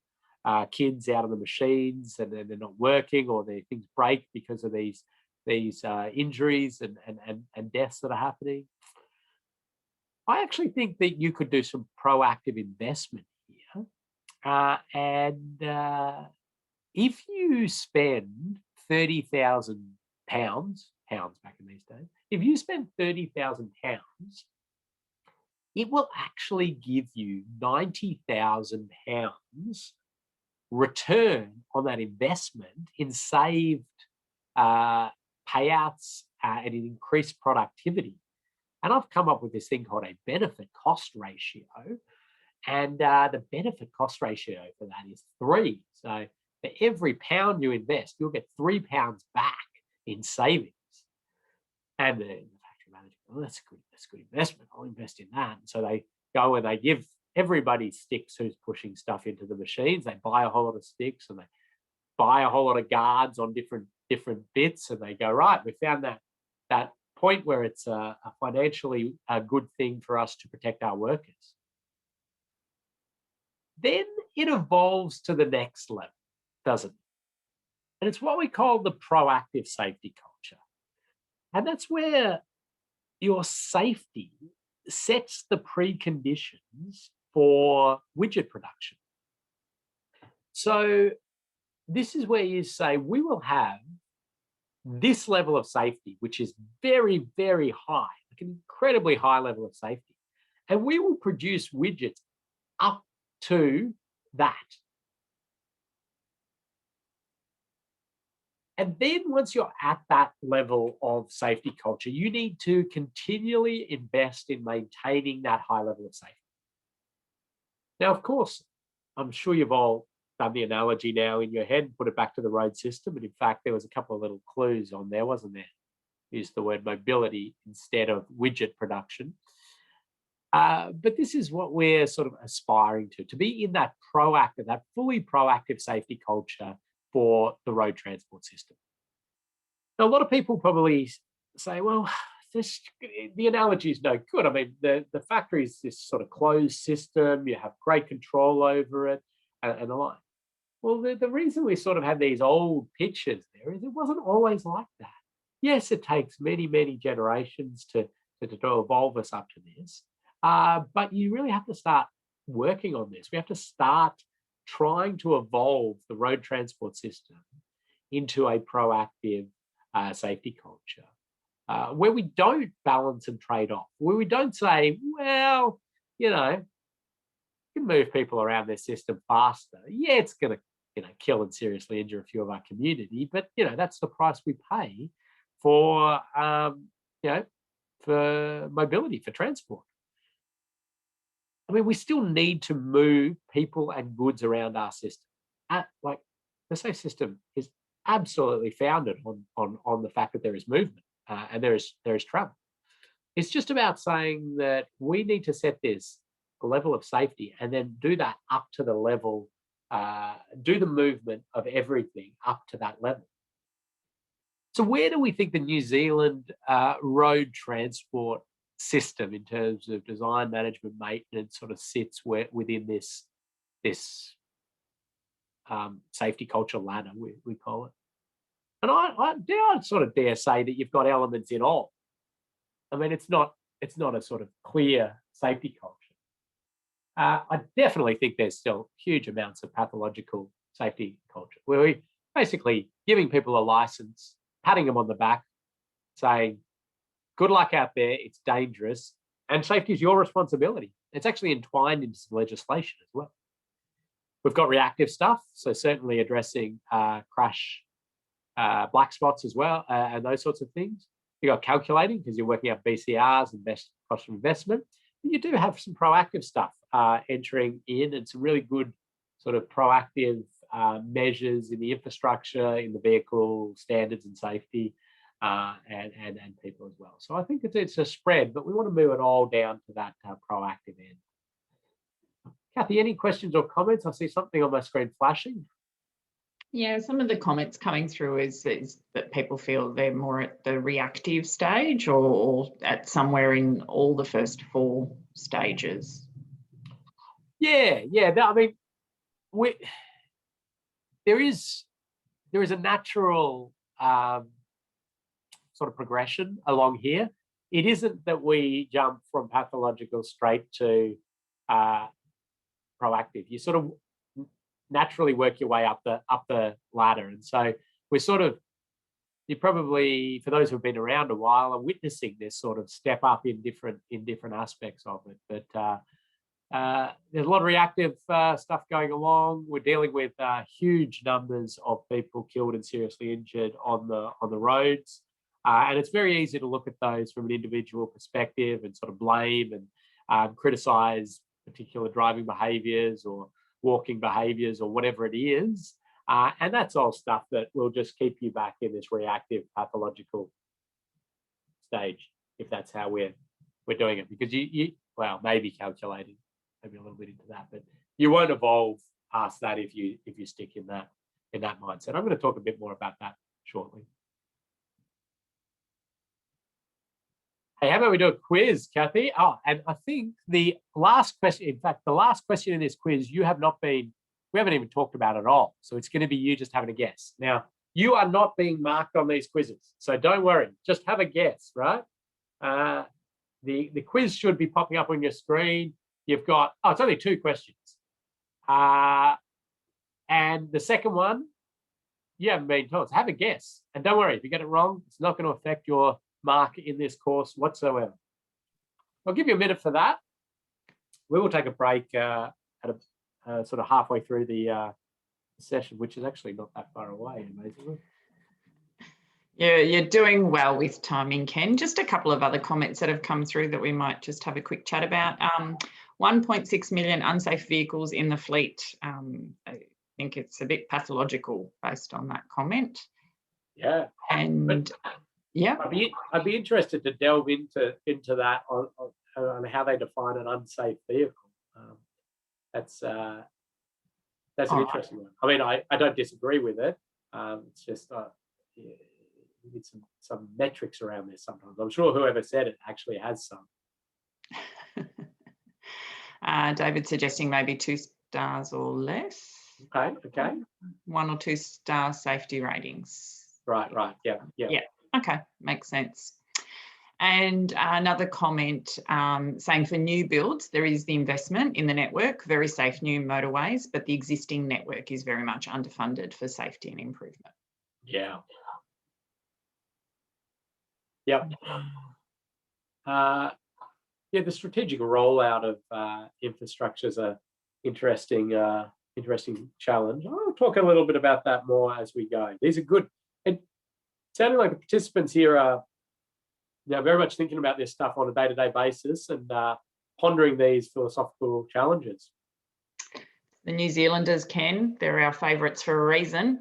kids out of the machines and they're not working, or things break because of these injuries and deaths that are happening. I actually think that you could do some proactive investment here. If you spend £30,000, pounds back in these days, if you spend £30,000, it will actually give you £90,000 return on that investment in saved payouts and in increased productivity. And I've come up with this thing called a benefit cost ratio. And the benefit cost ratio for that is 3. So for every pound you invest, you'll get £3 back in savings. And the factory manager, well, that's a good investment. I'll invest in that. And so they go and they give everybody sticks who's pushing stuff into the machines. They buy a whole lot of sticks and they buy a whole lot of guards on different bits, and they go, right, we found that point where it's a financially a good thing for us to protect our workers. Then it evolves to the next level, doesn't it? And it's what we call the proactive safety culture. And that's where your safety sets the preconditions for widget production. So this is where you say, we will have this level of safety, which is very, very high, like an incredibly high level of safety. And we will produce widgets up to that. And then once you're at that level of safety culture, you need to continually invest in maintaining that high level of safety. Now, of course, I'm sure you've all done the analogy now in your head and put it back to the road system. And in fact, there was a couple of little clues on there, wasn't there? Used the word mobility instead of widget production. But this is what we're sort of aspiring to be in that proactive, that fully proactive safety culture for the road transport system. Now, a lot of people probably say, well, the analogy is no good. I mean, the factory is this sort of closed system. You have great control over it and the like. Well, the reason we sort of have these old pictures there is it wasn't always like that. Yes, it takes many, many generations to evolve us up to this. But you really have to start working on this. We have to start trying to evolve the road transport system into a proactive safety culture where we don't balance and trade off, where we don't say, well, you can move people around their system faster. Yeah, it's going to kill and seriously injure a few of our community, but that's the price we pay for for mobility, for transport. I mean, we still need to move people and goods around our system. Like the safe system is absolutely founded on the fact that there is movement and there is travel. It's just about saying that we need to set this level of safety and then do that up to the level, do the movement of everything up to that level. So where do we think the New Zealand road transport system in terms of design, management, maintenance sort of sits within this safety culture ladder, we call it? And I sort of dare say that you've got elements in all. I mean, it's not a sort of clear safety culture. I definitely think there's still huge amounts of pathological safety culture where we basically giving people a license, patting them on the back, saying, good luck out there, it's dangerous, and safety is your responsibility. It's actually entwined into some legislation as well. We've got reactive stuff, so certainly addressing crash black spots as well, and those sorts of things. You've got calculating because you're working out BCRs and best cost of investment. But you do have some proactive stuff entering in and some really good sort of proactive measures in the infrastructure, in the vehicle standards and safety, and people as well. So I think it's a spread, but we want to move it all down to that proactive end. Kathy, any questions or comments? I see something on my screen flashing. Yeah, some of the comments coming through is that people feel they're more at the reactive stage or at somewhere in all the first 4 stages. Yeah. I mean, there is a natural sort of progression along here. It isn't that we jump from pathological straight to proactive. You sort of naturally work your way up the ladder, and so you probably, for those who've been around a while, are witnessing this sort of step up in different aspects of it. But there's a lot of reactive stuff going along. We're dealing with huge numbers of people killed and seriously injured on the roads, and it's very easy to look at those from an individual perspective and sort of blame and criticize particular driving behaviours or walking behaviours or whatever it is. And that's all stuff that will just keep you back in this reactive pathological stage if that's how we're doing it. Because well, maybe calculating, maybe a little bit into that, but you won't evolve past that if you stick in that mindset. I'm going to talk a bit more about that shortly. Hey, how about we do a quiz, Kathy? Oh, and I think the last question, in fact, the last question in this quiz, we haven't even talked about at all. So it's going to be you just having a guess. Now, you are not being marked on these quizzes, so don't worry. Just have a guess, right? The quiz should be popping up on your screen. You've got, it's only 2 questions. And the second one, you haven't been told. So have a guess. And don't worry, if you get it wrong, it's not going to affect your mark in this course whatsoever. I'll give you a minute for that. We will take a break at sort of halfway through the session, which is actually not that far away, amazingly. Yeah, you're doing well with timing, Ken. Just a couple of other comments that have come through that we might just have a quick chat about. 1.6 million unsafe vehicles in the fleet. I think it's a bit pathological based on that comment. Yeah. And yeah, I'd be interested to delve into that on how they define an unsafe vehicle. That's an interesting one. I mean, I don't disagree with it. It's just we need some metrics around this sometimes. I'm sure whoever said it actually has some. David suggesting maybe 2 stars or less. Okay. 1 or 2 star safety ratings. Right. Yeah. Okay, makes sense. And another comment saying for new builds, there is the investment in the network, very safe new motorways, but the existing network is very much underfunded for safety and improvement. Yeah. Yep. The strategic rollout of infrastructure is an interesting challenge. I'll talk a little bit about that more as we go. These are good. It sounded like the participants here are very much thinking about this stuff on a day-to-day basis and pondering these philosophical challenges. The New Zealanders, Ken, they're our favourites for a reason.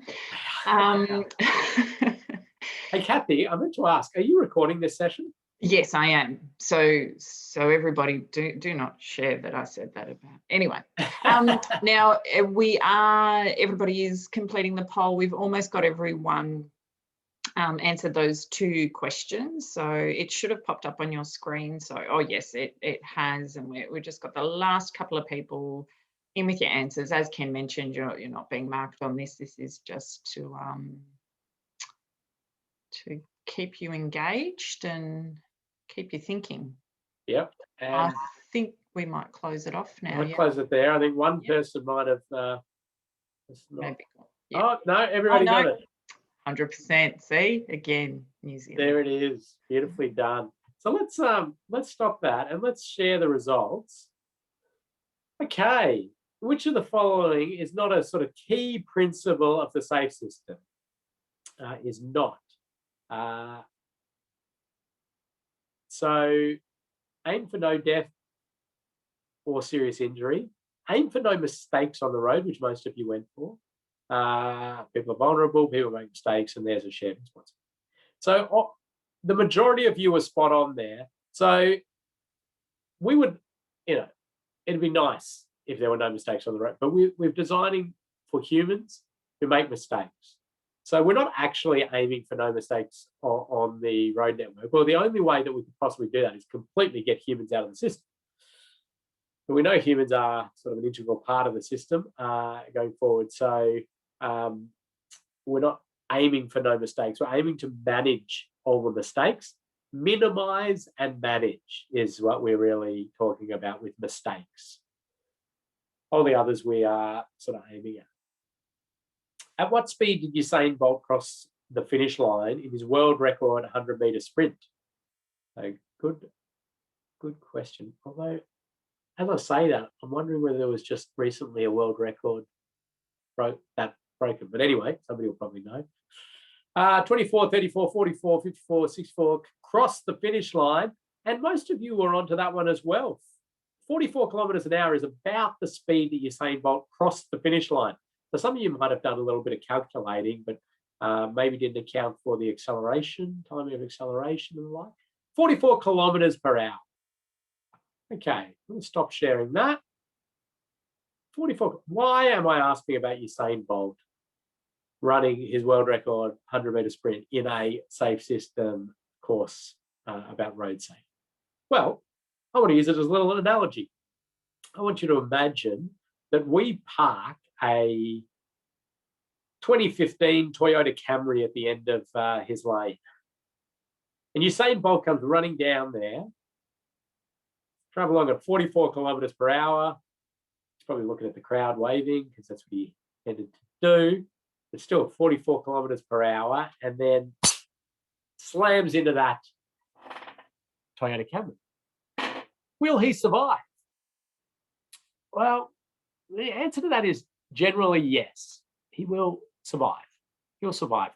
Hey, Kathy, I meant to ask, are you recording this session? Yes, I am. So everybody do not share that I said that about. Anyway, now everybody is completing the poll. We've almost got everyone answered those 2 questions. So it should have popped up on your screen. So, yes, it has. And we've just got the last couple of people in with your answers. As Ken mentioned, you're not being marked on this. This is just to keep you engaged and keep you thinking. Yep. And I think we might close it off now. Close it there. I think one person might have. Maybe. Oh no! Everybody got it. 100%. See, again, New Zealand. There it is. Beautifully done. So let's stop that and let's share the results. Okay. Which of the following is not a sort of key principle of the SAFE system? Is not. So aim for no death or serious injury. Aim for no mistakes on the road, which most of you went for. People are vulnerable, people make mistakes, and there's a shared responsibility. So the majority of you are spot on there. So we would, it'd be nice if there were no mistakes on the road, but we're designing for humans who make mistakes. So we're not actually aiming for no mistakes on the road network. Well, the only way that we could possibly do that is completely get humans out of the system. But we know humans are sort of an integral part of the system going forward. So we're not aiming for no mistakes. We're aiming to manage all the mistakes. Minimize and manage is what we're really talking about with mistakes. All the others we are sort of aiming at. At what speed did Usain Bolt cross the finish line in his world record 100-meter sprint? So good question. Although, as I say that, I'm wondering whether there was just recently a world record broken. But anyway, somebody will probably know. 24, 34, 44, 54, 64, crossed the finish line. And most of you were onto that one as well. 44 kilometres an hour is about the speed that Usain Bolt crossed the finish line. So some of you might have done a little bit of calculating, but maybe didn't account for the acceleration, timing of acceleration and the like. 44 kilometres per hour. Okay, let's stop sharing that. 44. Why am I asking about Usain Bolt running his world record 100-meter sprint in a safe system course about road safety? Well, I want to use it as a little analogy. I want you to imagine that we park a 2015 Toyota Camry at the end of his lane. And Usain Bolt comes running down there, travel along at 44 kilometers per hour. He's probably looking at the crowd waving because that's what he tended to do. But still 44 kilometers per hour, and then slams into that Toyota Camry. Will he survive? Well, the answer to that is generally yes. He will survive. He'll survive that.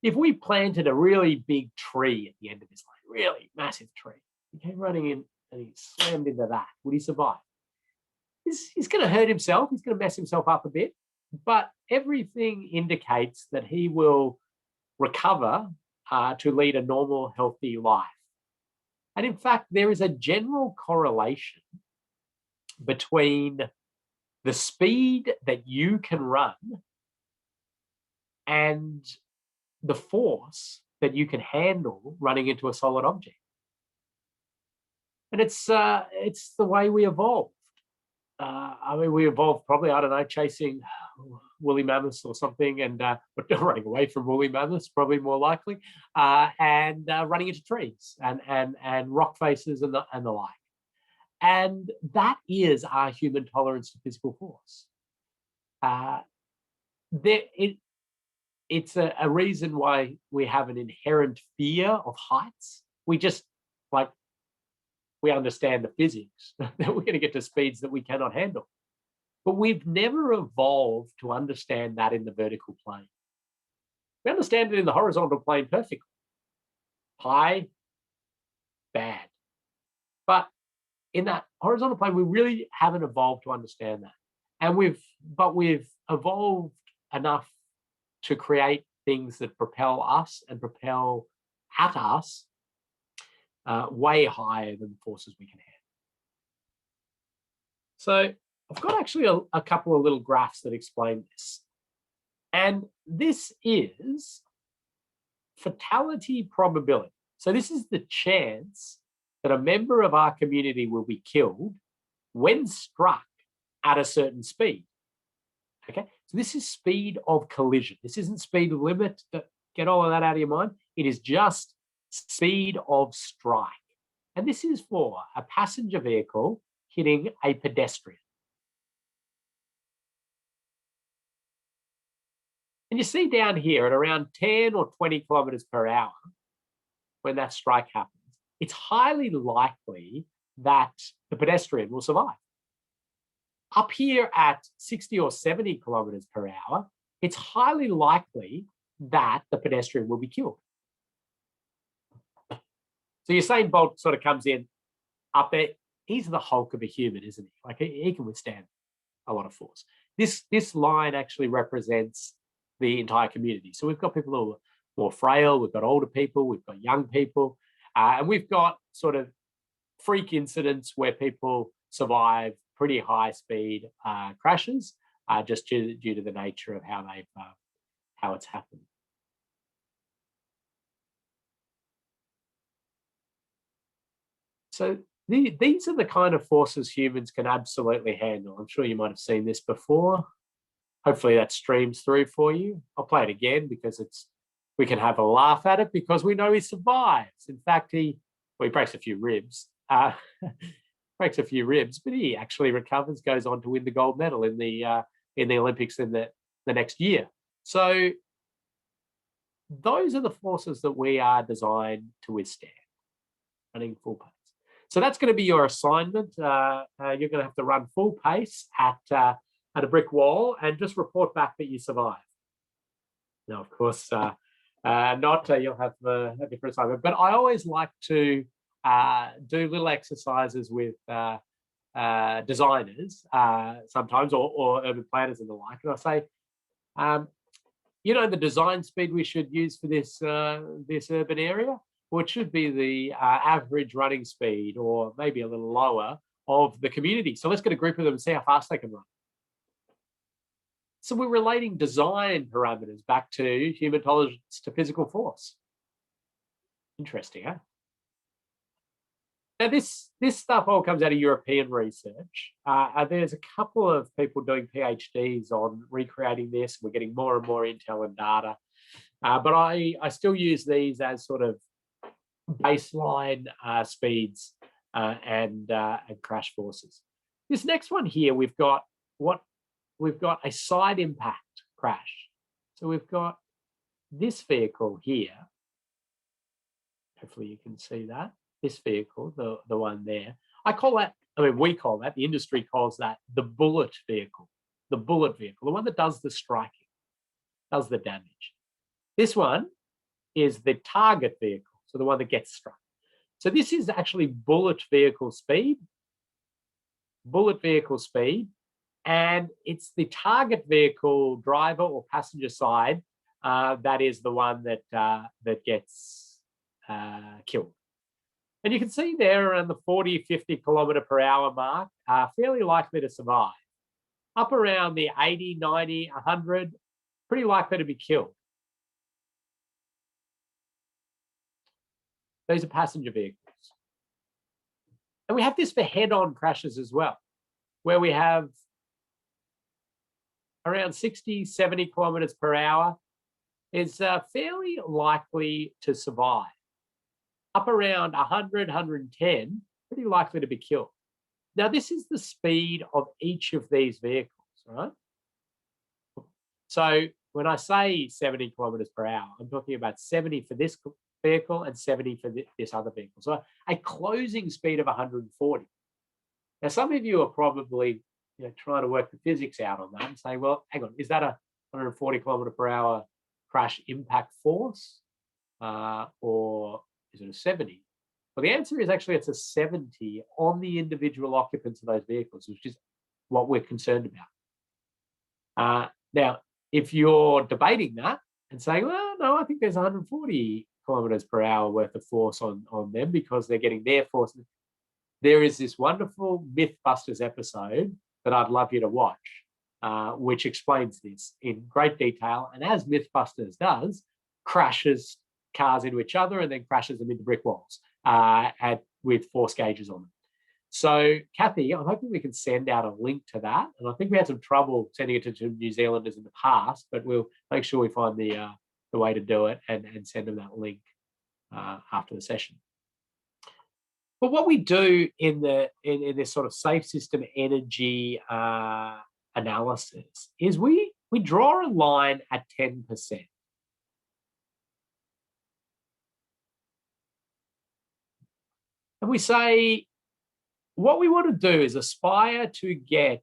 If we planted a really big tree at the end of his lane, really massive tree, he came running in and he slammed into that, would he survive? He's going to hurt himself. He's going to mess himself up a bit, but everything indicates that he will recover to lead a normal, healthy life. And in fact, there is a general correlation between the speed that you can run and the force that you can handle running into a solid object. And it's the way we evolved. I mean, we evolved probably, I don't know, chasing woolly mammoths or something, and but running away from woolly mammoths, probably more likely, and running into trees and rock faces and the like. And that is our human tolerance to physical force. It's a reason why we have an inherent fear of heights. We just we understand the physics that we're going to get to speeds that we cannot handle. But we've never evolved to understand that in the vertical plane. We understand it in the horizontal plane perfectly. High, bad. But in that horizontal plane, we really haven't evolved to understand that. And we've evolved enough to create things that propel us and propel at us way higher than the forces we can handle. So I've got actually a couple of little graphs that explain this. And this is fatality probability. So this is the chance that a member of our community will be killed when struck at a certain speed. Okay, so this is speed of collision. This isn't speed limit. Get all of that out of your mind. It is just speed of strike. And this is for a passenger vehicle hitting a pedestrian. And you see down here at around 10 or 20 kilometers per hour, when that strike happens, it's highly likely that the pedestrian will survive. Up here at 60 or 70 kilometers per hour, it's highly likely that the pedestrian will be killed. So Usain Bolt sort of comes in up there. He's the Hulk of a human, isn't he? Like he can withstand a lot of force. This line actually represents the entire community. So we've got people who are more frail, we've got older people, we've got young people, and we've got sort of freak incidents where people survive pretty high speed crashes just due to the nature of how it's happened. So these are the kind of forces humans can absolutely handle. I'm sure you might have seen this before. Hopefully that streams through for you. I'll play it again because we can have a laugh at it because we know he survives. In fact, he breaks a few ribs. Breaks a few ribs, but he actually recovers, goes on to win the gold medal in the Olympics in the next year. So those are the forces that we are designed to withstand, running full pace. So that's going to be your assignment. You're going to have to run full pace at a brick wall and just report back that you survive. Now, of course, you'll have a different assignment. But I always like to do little exercises with designers sometimes, or urban planners and the like. And I say, the design speed we should use for this urban area, which should be the average running speed, or maybe a little lower, of the community. So let's get a group of them and see how fast they can run. So we're relating design parameters back to human tolerance to physical force. Interesting, huh? Now, this stuff all comes out of European research. There's a couple of people doing PhDs on recreating this. We're getting more and more intel and data. But I still use these as sort of baseline speeds and crash forces. This next one here, we've got a side impact crash. So we've got this vehicle here. Hopefully you can see that. This vehicle, the one there. We call that, the industry calls that the bullet vehicle. The bullet vehicle, the one that does the striking, does the damage. This one is the target vehicle, so the one that gets struck. So this is actually bullet vehicle speed, and it's the target vehicle driver or passenger side that is the one that gets killed. And you can see there around the 40, 50 kilometre per hour mark are fairly likely to survive. Up around the 80, 90, 100, pretty likely to be killed. Those are passenger vehicles. And we have this for head-on crashes as well, where we have around 60, 70 kilometres per hour is fairly likely to survive. Up around 100, 110, pretty likely to be killed. Now, this is the speed of each of these vehicles, right? So when I say 70 kilometres per hour, I'm talking about 70 for this vehicle and 70 for this other vehicle. So a closing speed of 140. Now, some of you are probably trying to work the physics out on that and say, well, hang on, is that a 140 kilometre per hour crash impact force or is it a 70? Well, the answer is actually it's a 70 on the individual occupants of those vehicles, which is what we're concerned about. Now, if you're debating that and saying, well, no, I think there's 140 kilometres per hour worth of force on them because they're getting their force, there is this wonderful Mythbusters episode that I'd love you to watch, which explains this in great detail. And as Mythbusters does, crashes cars into each other and then crashes them into brick walls with force gauges on them. So, Kathy, I'm hoping we can send out a link to that. And I think we had some trouble sending it to New Zealanders in the past, but we'll make sure we find the way to do it and send them that link after the session. But what we do in this sort of safe system energy analysis is we draw a line at 10%. And we say, what we want to do is aspire to get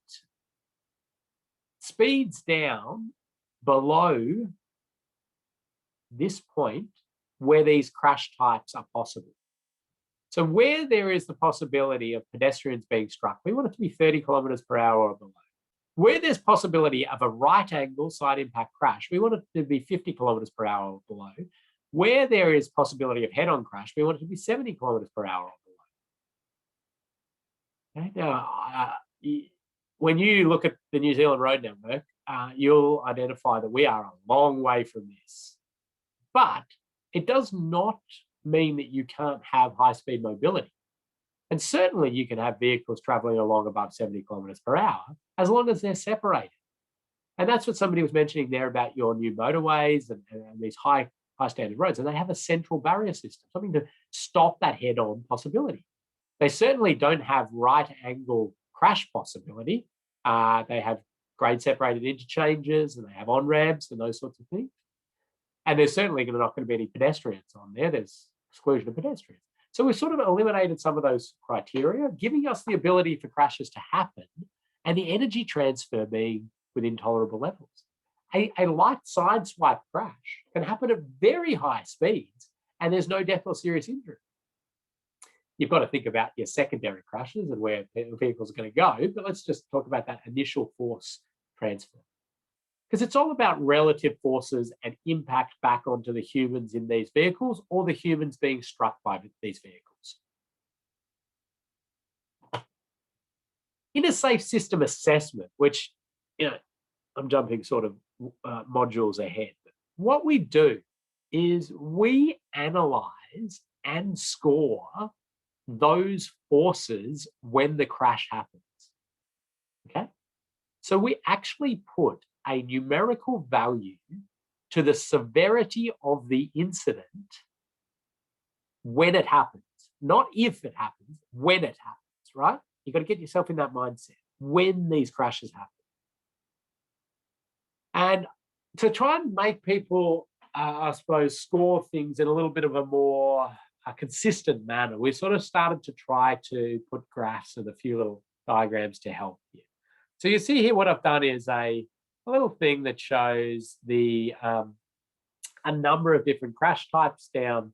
speeds down below this point where these crash types are possible. So where there is the possibility of pedestrians being struck, we want it to be 30 kilometres per hour or below. Where there's possibility of a right angle side impact crash, we want it to be 50 kilometres per hour or below. Where there is possibility of head-on crash, we want it to be 70 kilometres per hour or below. Okay? Now, when you look at the New Zealand road network, you'll identify that we are a long way from this. But it does not mean that you can't have high-speed mobility. And certainly you can have vehicles travelling along above 70 kilometres per hour as long as they're separated. And that's what somebody was mentioning there about your new motorways and these high standard roads. And they have a central barrier system, something to stop that head-on possibility. They certainly don't have right angle crash possibility. They have grade separated interchanges and they have on-ramps and those sorts of things. And there's certainly not going to be any pedestrians on there. There's exclusion of pedestrians. So we've sort of eliminated some of those criteria, giving us the ability for crashes to happen and the energy transfer being within tolerable levels. A light sideswipe crash can happen at very high speeds and there's no death or serious injury. You've got to think about your secondary crashes and where vehicles are going to go, but let's just talk about that initial force transfer. because it's all about relative forces and impact back onto the humans in these vehicles or the humans being struck by these vehicles. In a safe system assessment, which, I'm jumping sort of modules ahead. What we do is we analyze and score those forces when the crash happens. Okay? So we actually put a numerical value to the severity of the incident when it happens, not if it happens, when it happens, right? You've got to get yourself in that mindset when these crashes happen. And to try and make people, I suppose, score things in a little bit of a more consistent manner, we've sort of started to try to put graphs and a few little diagrams to help you. So you see here what I've done is a little thing that shows the a number of different crash types down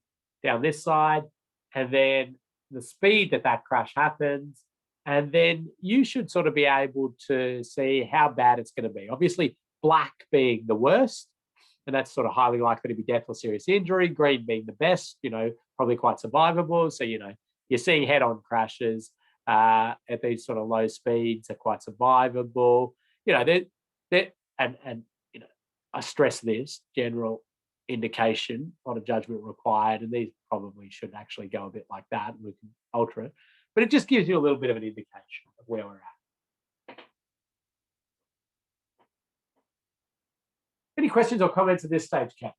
this side, and then the speed that crash happens. And then you should sort of be able to see how bad it's going to be. Obviously, black being the worst, and that's sort of highly likely to be death or serious injury. Green being the best, probably quite survivable. So, you're seeing head-on crashes at these sort of low speeds are quite survivable. I stress this, general indication, not a judgment required, and these probably should actually go a bit like that, and we can alter it. But it just gives you a little bit of an indication of where we're at. Any questions or comments at this stage, Kathy?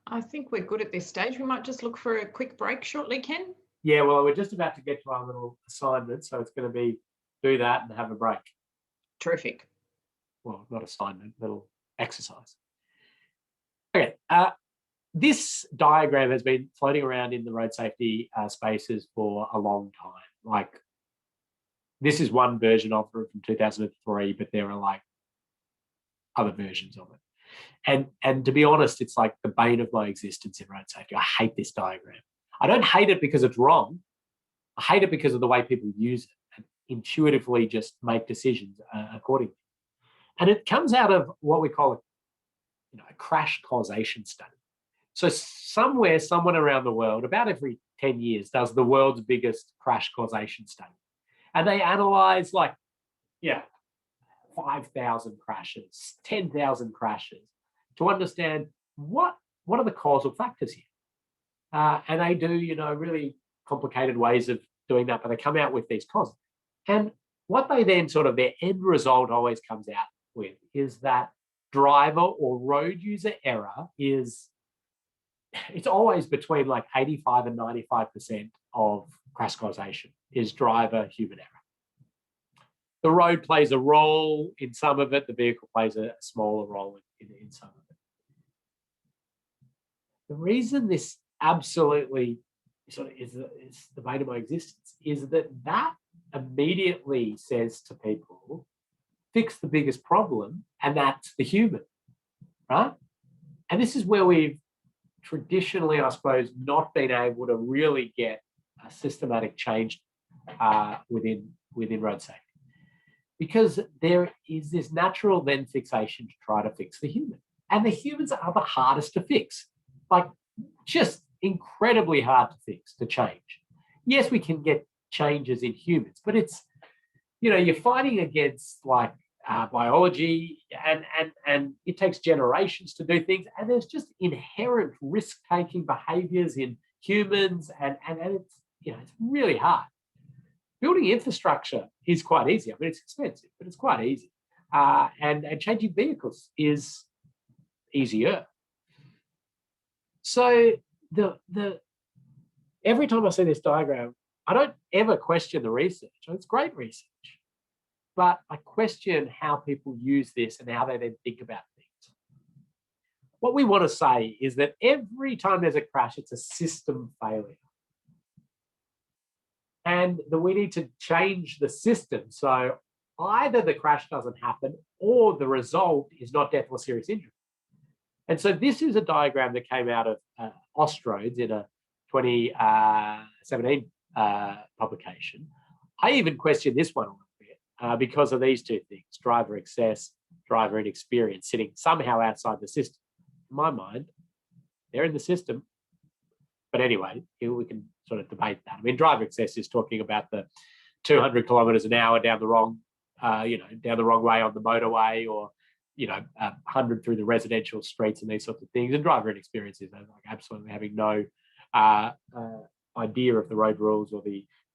I think we're good at this stage. We might just look for a quick break shortly, Ken. Yeah, well, we're just about to get to our little assignment, so it's going to be do that and have a break. Terrific. Well, not assignment, little exercise. Okay, this diagram has been floating around in the road safety spaces for a long time. Like, this is one version of it from 2003, but there are like other versions of it. And to be honest, it's like the bane of my existence in road safety. I hate this diagram. I don't hate it because it's wrong. I hate it because of the way people use it and intuitively just make decisions accordingly. And it comes out of what we call a crash causation study. So someone around the world, about every 10 years, does the world's biggest crash causation study. And they analyze 5,000 crashes, 10,000 crashes to understand what are the causal factors here. And they do, really complicated ways of doing that, but they come out with these causes. And what they then their end result always comes out with is that driver or road user error it's always between 85 and 95% of crash causation is driver human error. The road plays a role in some of it. The vehicle plays a smaller role in some of it. The reason this absolutely is the bane of my existence is that immediately says to people, fix the biggest problem, and that's the human, right? And this is where we've traditionally, I suppose, not been able to really get a systematic change within road safety, because there is this natural then fixation to try to fix the human, and the humans are the hardest to fix, just incredibly hard to fix, to change. Yes, we can get changes in humans, but it's you're fighting against biology, and it takes generations to do things, and there's just inherent risk-taking behaviors in humans, and it's really hard. Building infrastructure is quite easy. I mean, it's expensive, but it's quite easy. And changing vehicles is easier. So every time I see this diagram, I don't ever question the research. It's great research. But I question how people use this and how they then think about things. What we want to say is that every time there's a crash, it's a system failure. And that we need to change the system. So either the crash doesn't happen or the result is not death or serious injury. And so this is a diagram that came out of Ostrodes in a 2017 publication. I even questioned this one a little bit because of these two things: driver excess, driver inexperience sitting somehow outside the system. In my mind, they're in the system. But anyway, we can sort of debate that. I mean, driver excess is talking about the 200 kilometres an hour down the wrong, down the wrong way on the motorway, or 100 through the residential streets and these sorts of things. And driver inexperience is like absolutely having no idea of the road rules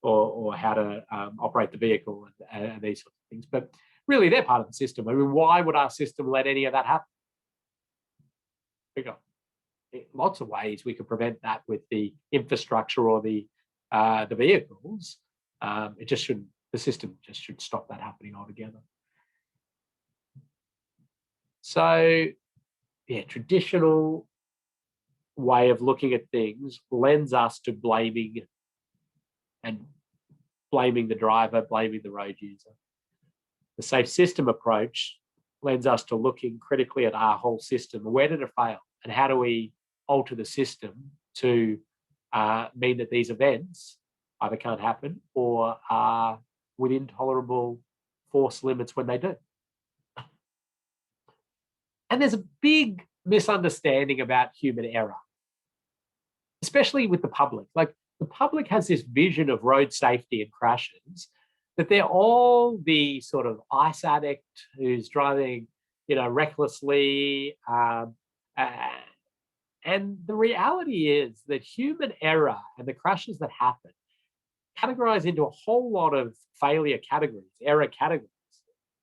or how to operate the vehicle and these sorts of things. But really, they're part of the system. I mean, why would our system let any of that happen? We got lots of ways we could prevent that with the infrastructure or the vehicles. It just shouldn't. The system just should stop that happening altogether. So, yeah, traditional way of looking at things lends us to blaming the driver, blaming the road user. The safe system approach lends us to looking critically at our whole system. Where did it fail? And how do we alter the system to mean that these events either can't happen or are within tolerable force limits when they do? And there's a big misunderstanding about human error, especially with the public. Like, the public has this vision of road safety and crashes that they're all the sort of ice addict who's driving, recklessly. And the reality is that human error and the crashes that happen categorize into a whole lot of failure categories, error categories,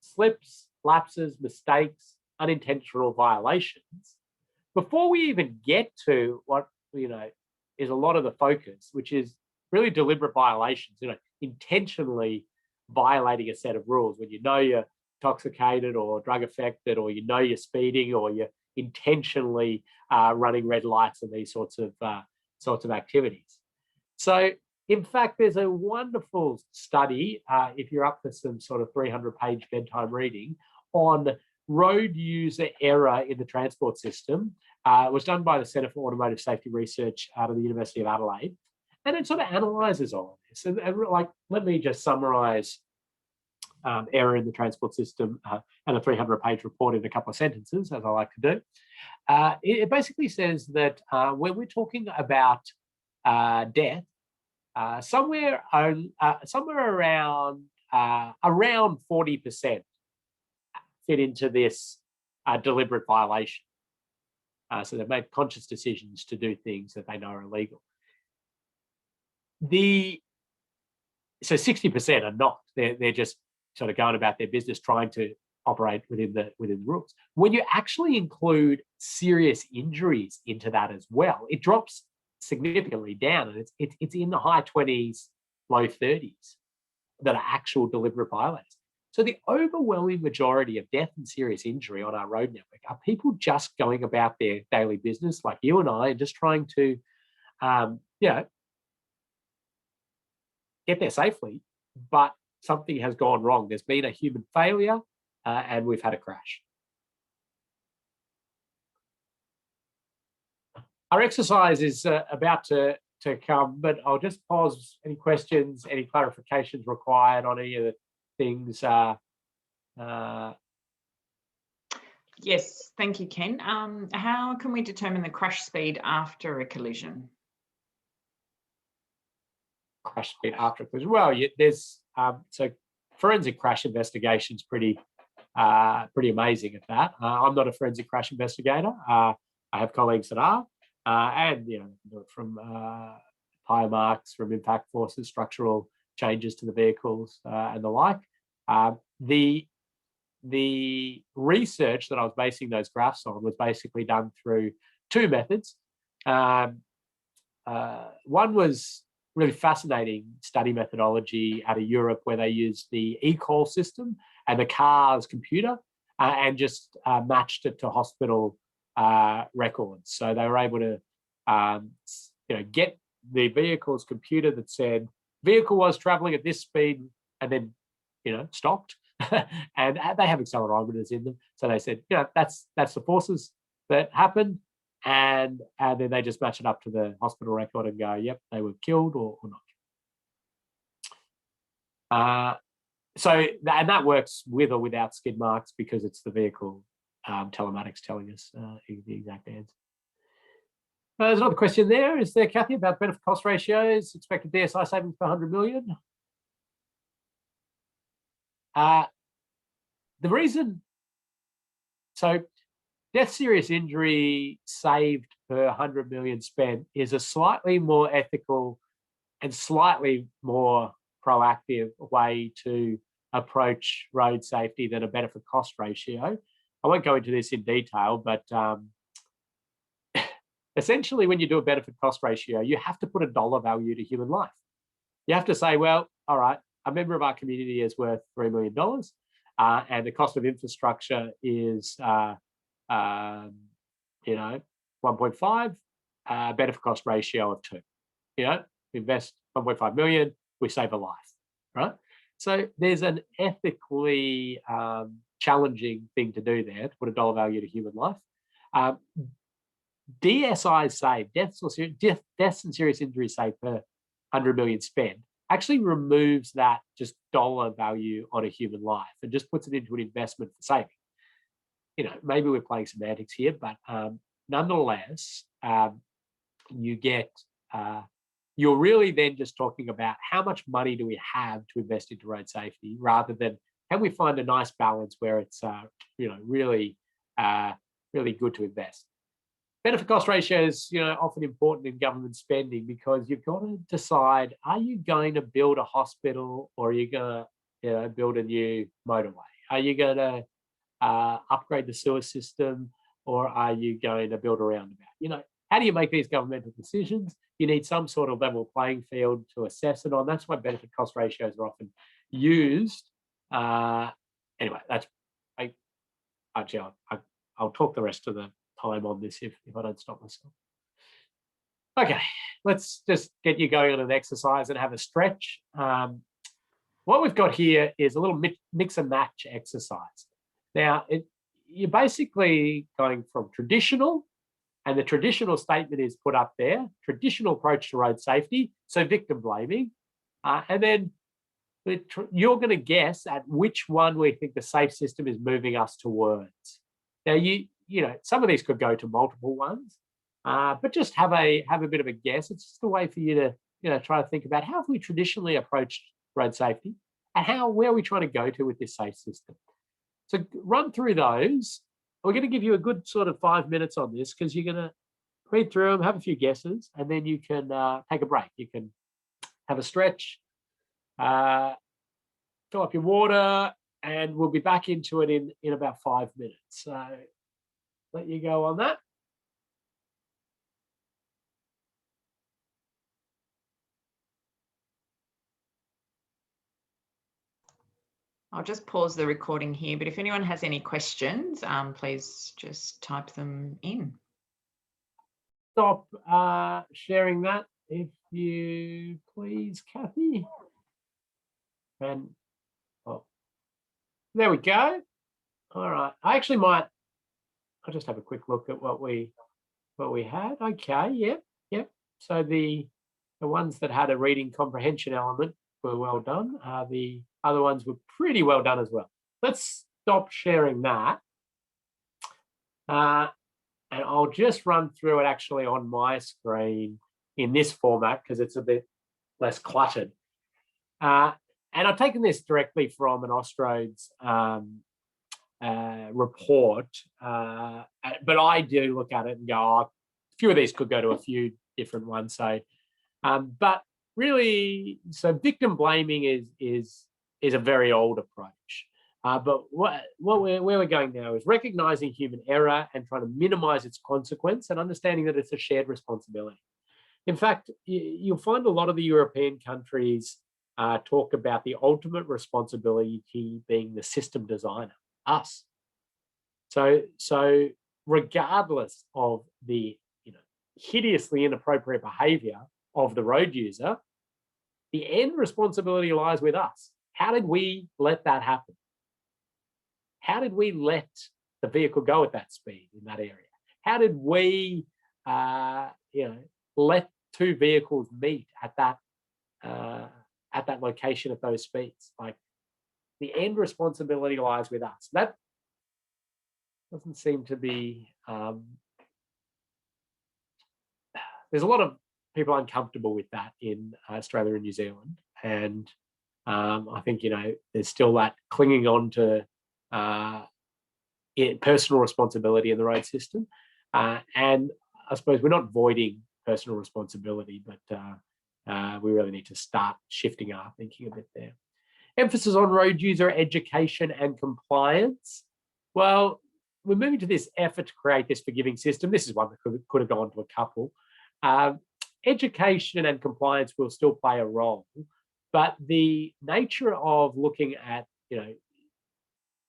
slips, lapses, mistakes, unintentional violations, before we even get to what, is a lot of the focus, which is really deliberate violations, intentionally violating a set of rules when you're intoxicated or drug affected, or you're speeding, or you're intentionally running red lights and these sorts of activities. So, in fact, there's a wonderful study, if you're up for some sort of 300-page bedtime reading, on road user error in the transport system. It was done by the Centre for Automotive Safety Research out of the University of Adelaide, and it sort of analyses all of this. And let me just summarise error in the transport system and a 300-page report in a couple of sentences, as I like to do. It basically says that when we're talking about death, somewhere around 40% fit into this deliberate violation. So they've made conscious decisions to do things that they know are illegal. So 60% are not. They're just sort of going about their business trying to operate within the rules. When you actually include serious injuries into that as well, it drops significantly down, and it's in the high 20s, low 30s that are actual deliberate violators. So the overwhelming majority of death and serious injury on our road network are people just going about their daily business, like you and I, and just trying to, get there safely, but something has gone wrong. There's been a human failure, and we've had a crash. Our exercise is about to come, but I'll just pause. Any questions, any clarifications required on any of the things? Yes, thank you, Ken. How can we determine the crash speed after a collision? Crash speed after a collision. Well, there's so forensic crash investigation is pretty amazing at that. I'm not a forensic crash investigator. I have colleagues that are, and from tire marks, from impact forces, structural changes to the vehicles, and the like. The research that I was basing those graphs on was basically done through two methods. One was really fascinating study methodology out of Europe, where they used the e-call system and the car's computer and just matched it to hospital records. So they were able to get the vehicle's computer that said vehicle was traveling at this speed and then stopped. And they have accelerometers in them. So they said, that's the forces that happened. And then they just match it up to the hospital record and go, yep, they were killed or not. and that works with or without skid marks because it's the vehicle telematics telling us the exact answer. There's another question there. Is there, Kathy, about benefit cost ratios, expected DSI savings per 100 million? The reason, so death, serious injury saved per 100 million spent is a slightly more ethical and slightly more proactive way to approach road safety than a benefit cost ratio. I won't go into this in detail, but essentially when you do a benefit cost ratio, you have to put a dollar value to human life. You have to say, well, all right, a member of our community is worth $3 million and the cost of infrastructure is, 1.5, benefit cost ratio of 2. Invest 1.5 million, we save a life, right? So there's an ethically challenging thing to do there, to put a dollar value to human life. DSI saved, deaths and serious injuries saved per 100 million spent, actually removes that just dollar value on a human life and just puts it into an investment for saving. Maybe we're playing semantics here, but nonetheless, you're really then just talking about how much money do we have to invest into road safety, rather than can we find a nice balance where it's really good to invest. Benefit cost ratio is often important in government spending because you've got to decide: are you going to build a hospital, or are you going to build a new motorway? Are you going to upgrade the sewer system, or are you going to build a roundabout? How do you make these governmental decisions? You need some sort of level playing field to assess it on. That's why benefit cost ratios are often used. Anyway, I'll talk the rest of the time on this if I don't stop myself. Okay, let's just get you going on an exercise and have a stretch. What we've got here is a little mix and match exercise. Now, you're basically going from traditional, and the traditional statement is put up there, traditional approach to road safety, so victim blaming, and then you're going to guess at which one we think the safe system is moving us towards. Now, some of these could go to multiple ones, but just have a bit of a guess. It's just a way for you to try to think about how have we traditionally approached road safety, and where are we trying to go to with this safe system. So run through those. We're going to give you a good sort of 5 minutes on this because you're going to read through them, have a few guesses, and then you can take a break. You can have a stretch, fill up your water, and we'll be back into it in about 5 minutes. So let you go on that. I'll just pause the recording here, but if anyone has any questions, please just type them in. Stop sharing that, if you please, Kathy. And there we go. All right. I'll just have a quick look at what we had. Okay, yep. So the ones that had a reading comprehension element were well done. The other ones were pretty well done as well. Let's stop sharing that. And I'll just run through it actually on my screen in this format because it's a bit less cluttered. And I've taken this directly from an Austroads report, but I do look at it and go, a few of these could go to a few different ones. So, but really, so victim blaming is a very old approach. But where we're going now is recognizing human error and trying to minimize its consequence and understanding that it's a shared responsibility. In fact, you'll find a lot of the European countries talk about the ultimate responsibility being the system designer, us. So regardless of the hideously inappropriate behavior of the road user, the end responsibility lies with us. How did we let that happen? How did we let the vehicle go at that speed in that area? How did we, let two vehicles meet at that location at those speeds? Like, the end responsibility lies with us. That doesn't seem to be, there's a lot of people uncomfortable with that in Australia and New Zealand. And I think, there's still that clinging on to personal responsibility in the road system. And I suppose we're not voiding personal responsibility, but we really need to start shifting our thinking a bit there. Emphasis on road user education and compliance. Well, we're moving to this effort to create this forgiving system. This is one that could have gone to a couple. Education and compliance will still play a role, but the nature of looking at,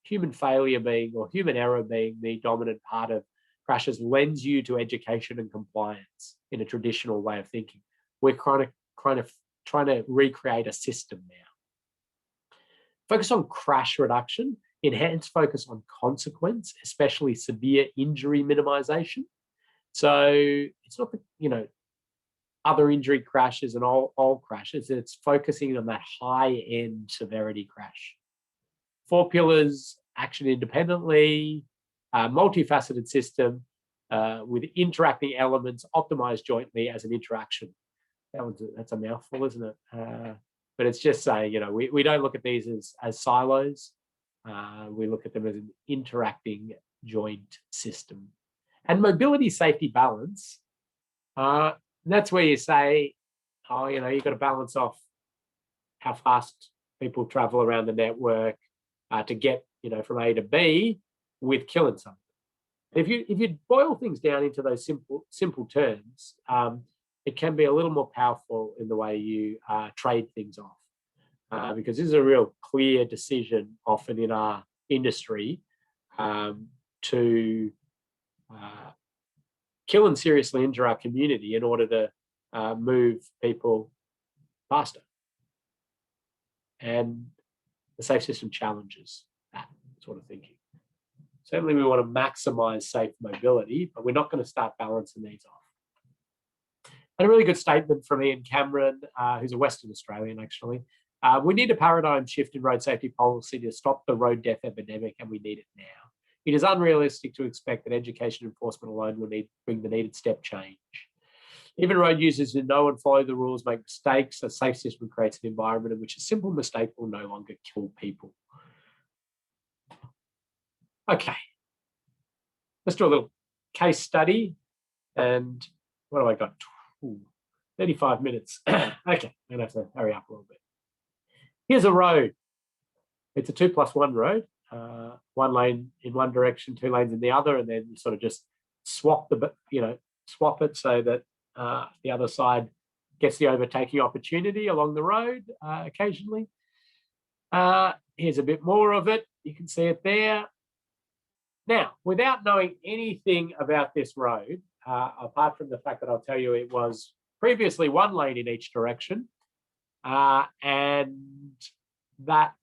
human failure being, or human error being, the dominant part of crashes lends you to education and compliance in a traditional way of thinking. We're trying to recreate a system now. Focus on crash reduction, enhance focus on consequence, especially severe injury minimization. So it's not the, other injury crashes and all crashes, it's focusing on that high-end severity crash. 4 pillars: action independently, multifaceted system with interacting elements optimized jointly as an interaction. That's a mouthful, isn't it? But it's just saying, we don't look at these as silos. We look at them as an interacting joint system. And mobility safety balance, that's where you say, you've got to balance off how fast people travel around the network to get, from A to B with killing something. If you boil things down into those simple terms, it can be a little more powerful in the way you trade things off, because this is a real clear decision often in our industry to kill and seriously injure our community in order to move people faster. And the safe system challenges that sort of thinking. Certainly we want to maximize safe mobility, but we're not going to start balancing these off. And a really good statement from Ian Cameron, who's a Western Australian actually. We need a paradigm shift in road safety policy to stop the road death epidemic, and we need it now. It is unrealistic to expect that education enforcement alone will bring the needed step change. Even road users who know and follow the rules make mistakes. A safe system creates an environment in which a simple mistake will no longer kill people. Okay, let's do a little case study. And what have I got? 35 minutes. Okay, I'm going to have to hurry up a little bit. Here's a road. It's a 2+1 road. 1 lane in one direction, 2 lanes in the other, and then you sort of just swap it so that the other side gets the overtaking opportunity along the road occasionally. Here's a bit more of it. You can see it there. Now, without knowing anything about this road, apart from the fact that I'll tell you it was previously 1 lane in each direction, and that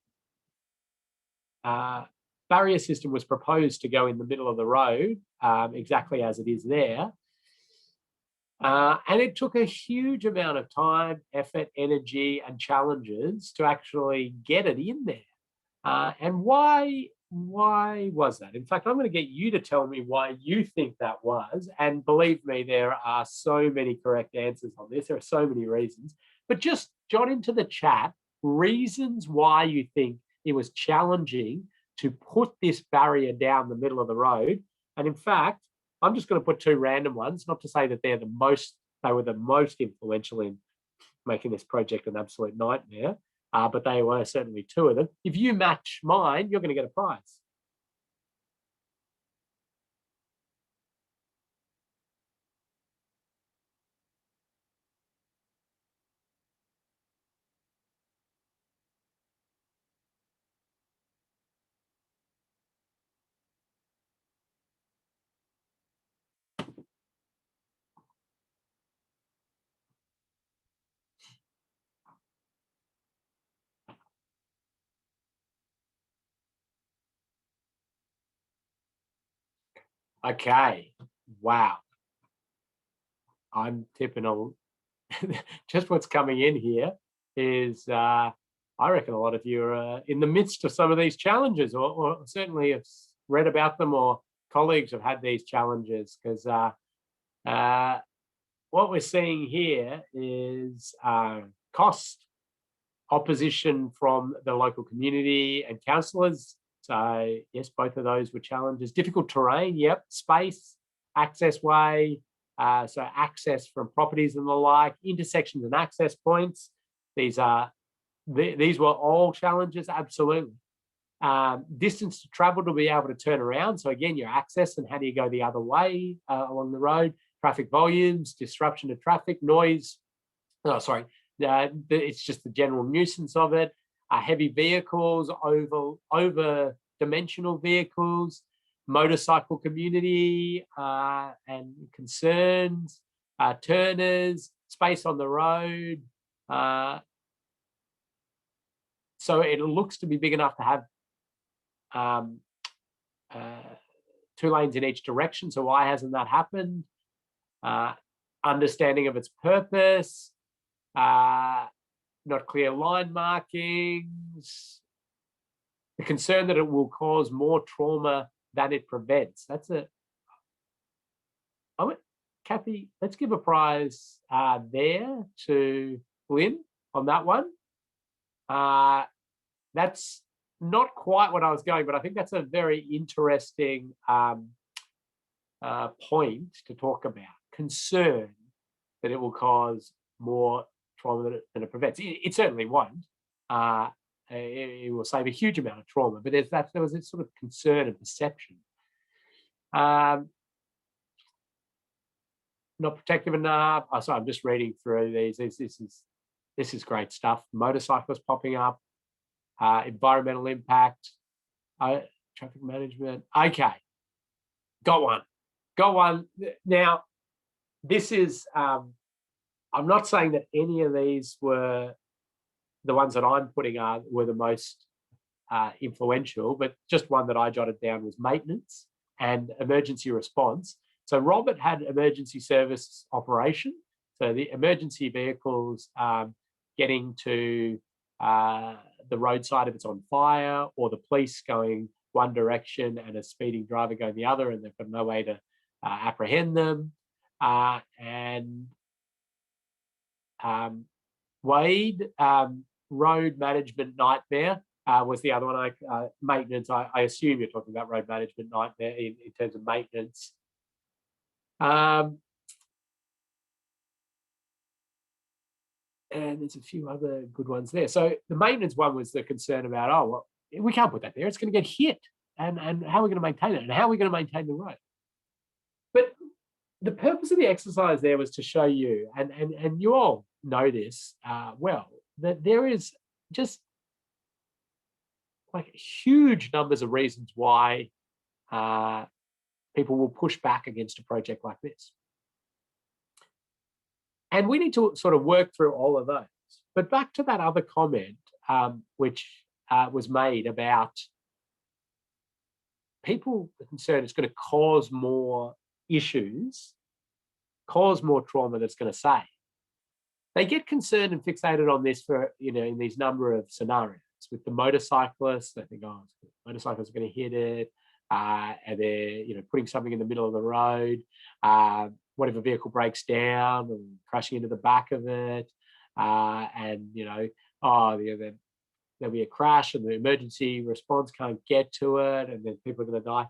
barrier system was proposed to go in the middle of the road, exactly as it is there. And it took a huge amount of time, effort, energy, and challenges to actually get it in there. And why was that? In fact, I'm going to get you to tell me why you think that was. And believe me, there are so many correct answers on this. There are so many reasons. But just jot into the chat reasons why you think it was challenging to put this barrier down the middle of the road. And in fact, I'm just going to put 2 random ones, not to say that they were the most influential in making this project an absolute nightmare, but they were certainly 2 of them. If you match mine, you're going to get a prize. Okay, wow. I'm tipping just what's coming in here is I reckon a lot of you are in the midst of some of these challenges, or certainly have read about them, or colleagues have had these challenges, because what we're seeing here is cost, opposition from the local community and councillors. So yes, both of those were challenges. Difficult terrain, yep. Space, access way, so access from properties and the like, intersections and access points. These were all challenges, absolutely. Distance to travel to be able to turn around. So again, your access and how do you go the other way along the road? Traffic volumes, disruption to traffic, noise. Oh, sorry. It's just the general nuisance of it. Heavy vehicles, over dimensional vehicles, motorcycle community and concerns, turners, space on the road. So it looks to be big enough to have 2 lanes in each direction. So why hasn't that happened? Understanding of its purpose, not clear line markings, the concern that it will cause more trauma than it prevents. Kathy, let's give a prize there to Lynn on that one. That's not quite what I was going, but I think that's a very interesting point to talk about. Concern that it will cause more trauma than it prevents. It certainly won't. It will save a huge amount of trauma, but there was this sort of concern and perception. Not protective enough. Oh, sorry, I'm just reading through these. This is great stuff. Motorcyclists popping up. Environmental impact. Traffic management. Okay, got one. Now, this is. I'm not saying that any of these were the ones that I'm putting were the most influential, but just one that I jotted down was maintenance and emergency response. So Robert had emergency service operation. So the emergency vehicles getting to the roadside if it's on fire, or the police going one direction and a speeding driver going the other, and they've got no way to apprehend them. And Wade, road management nightmare was the other one. Maintenance, I assume you're talking about road management nightmare in terms of maintenance. And there's a few other good ones there. So the maintenance one was the concern about, oh, well, we can't put that there. It's going to get hit. And how are we going to maintain it? And how are we going to maintain the road? But the purpose of the exercise there was to show you, and you all know this well, that there is just like huge numbers of reasons why people will push back against a project like this. And we need to sort of work through all of those. But back to that other comment, which was made about people concerned it's going to cause more issues, cause more trauma that's going to save. They get concerned and fixated on this for, in these number of scenarios. With the motorcyclists, they think, oh, motorcyclists are going to hit it, and they're, putting something in the middle of the road. What if a vehicle breaks down and crashing into the back of it? And, there'll be a crash and the emergency response can't get to it, and then people are going to die.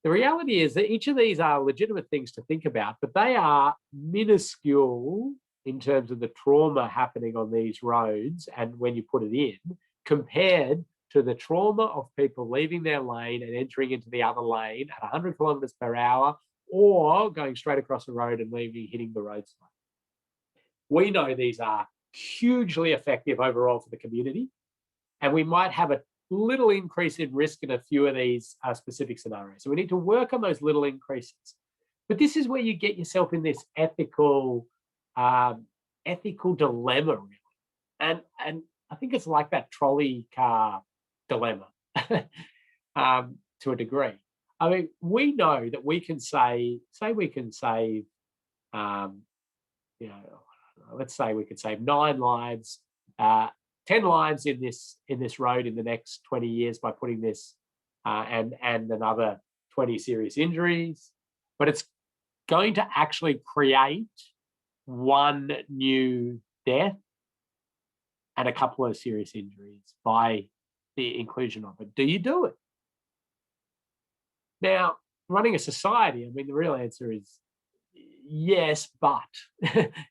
The reality is that each of these are legitimate things to think about, but they are minuscule in terms of the trauma happening on these roads and when you put it in, compared to the trauma of people leaving their lane and entering into the other lane at 100 kilometres per hour, or going straight across the road and hitting the roadside. We know these are hugely effective overall for the community, and we might have a little increase in risk in a few of these specific scenarios. So we need to work on those little increases. But this is where you get yourself in this ethical dilemma, really. And I think it's like that trolley car dilemma to a degree. I mean, we know that we can let's say we could save 9 lives 10 lives in this road in the next 20 years by putting this, and another 20 serious injuries. But it's going to actually create one new death and a couple of serious injuries by the inclusion of it. Do you do it? Now, running a society, I mean, the real answer is yes, but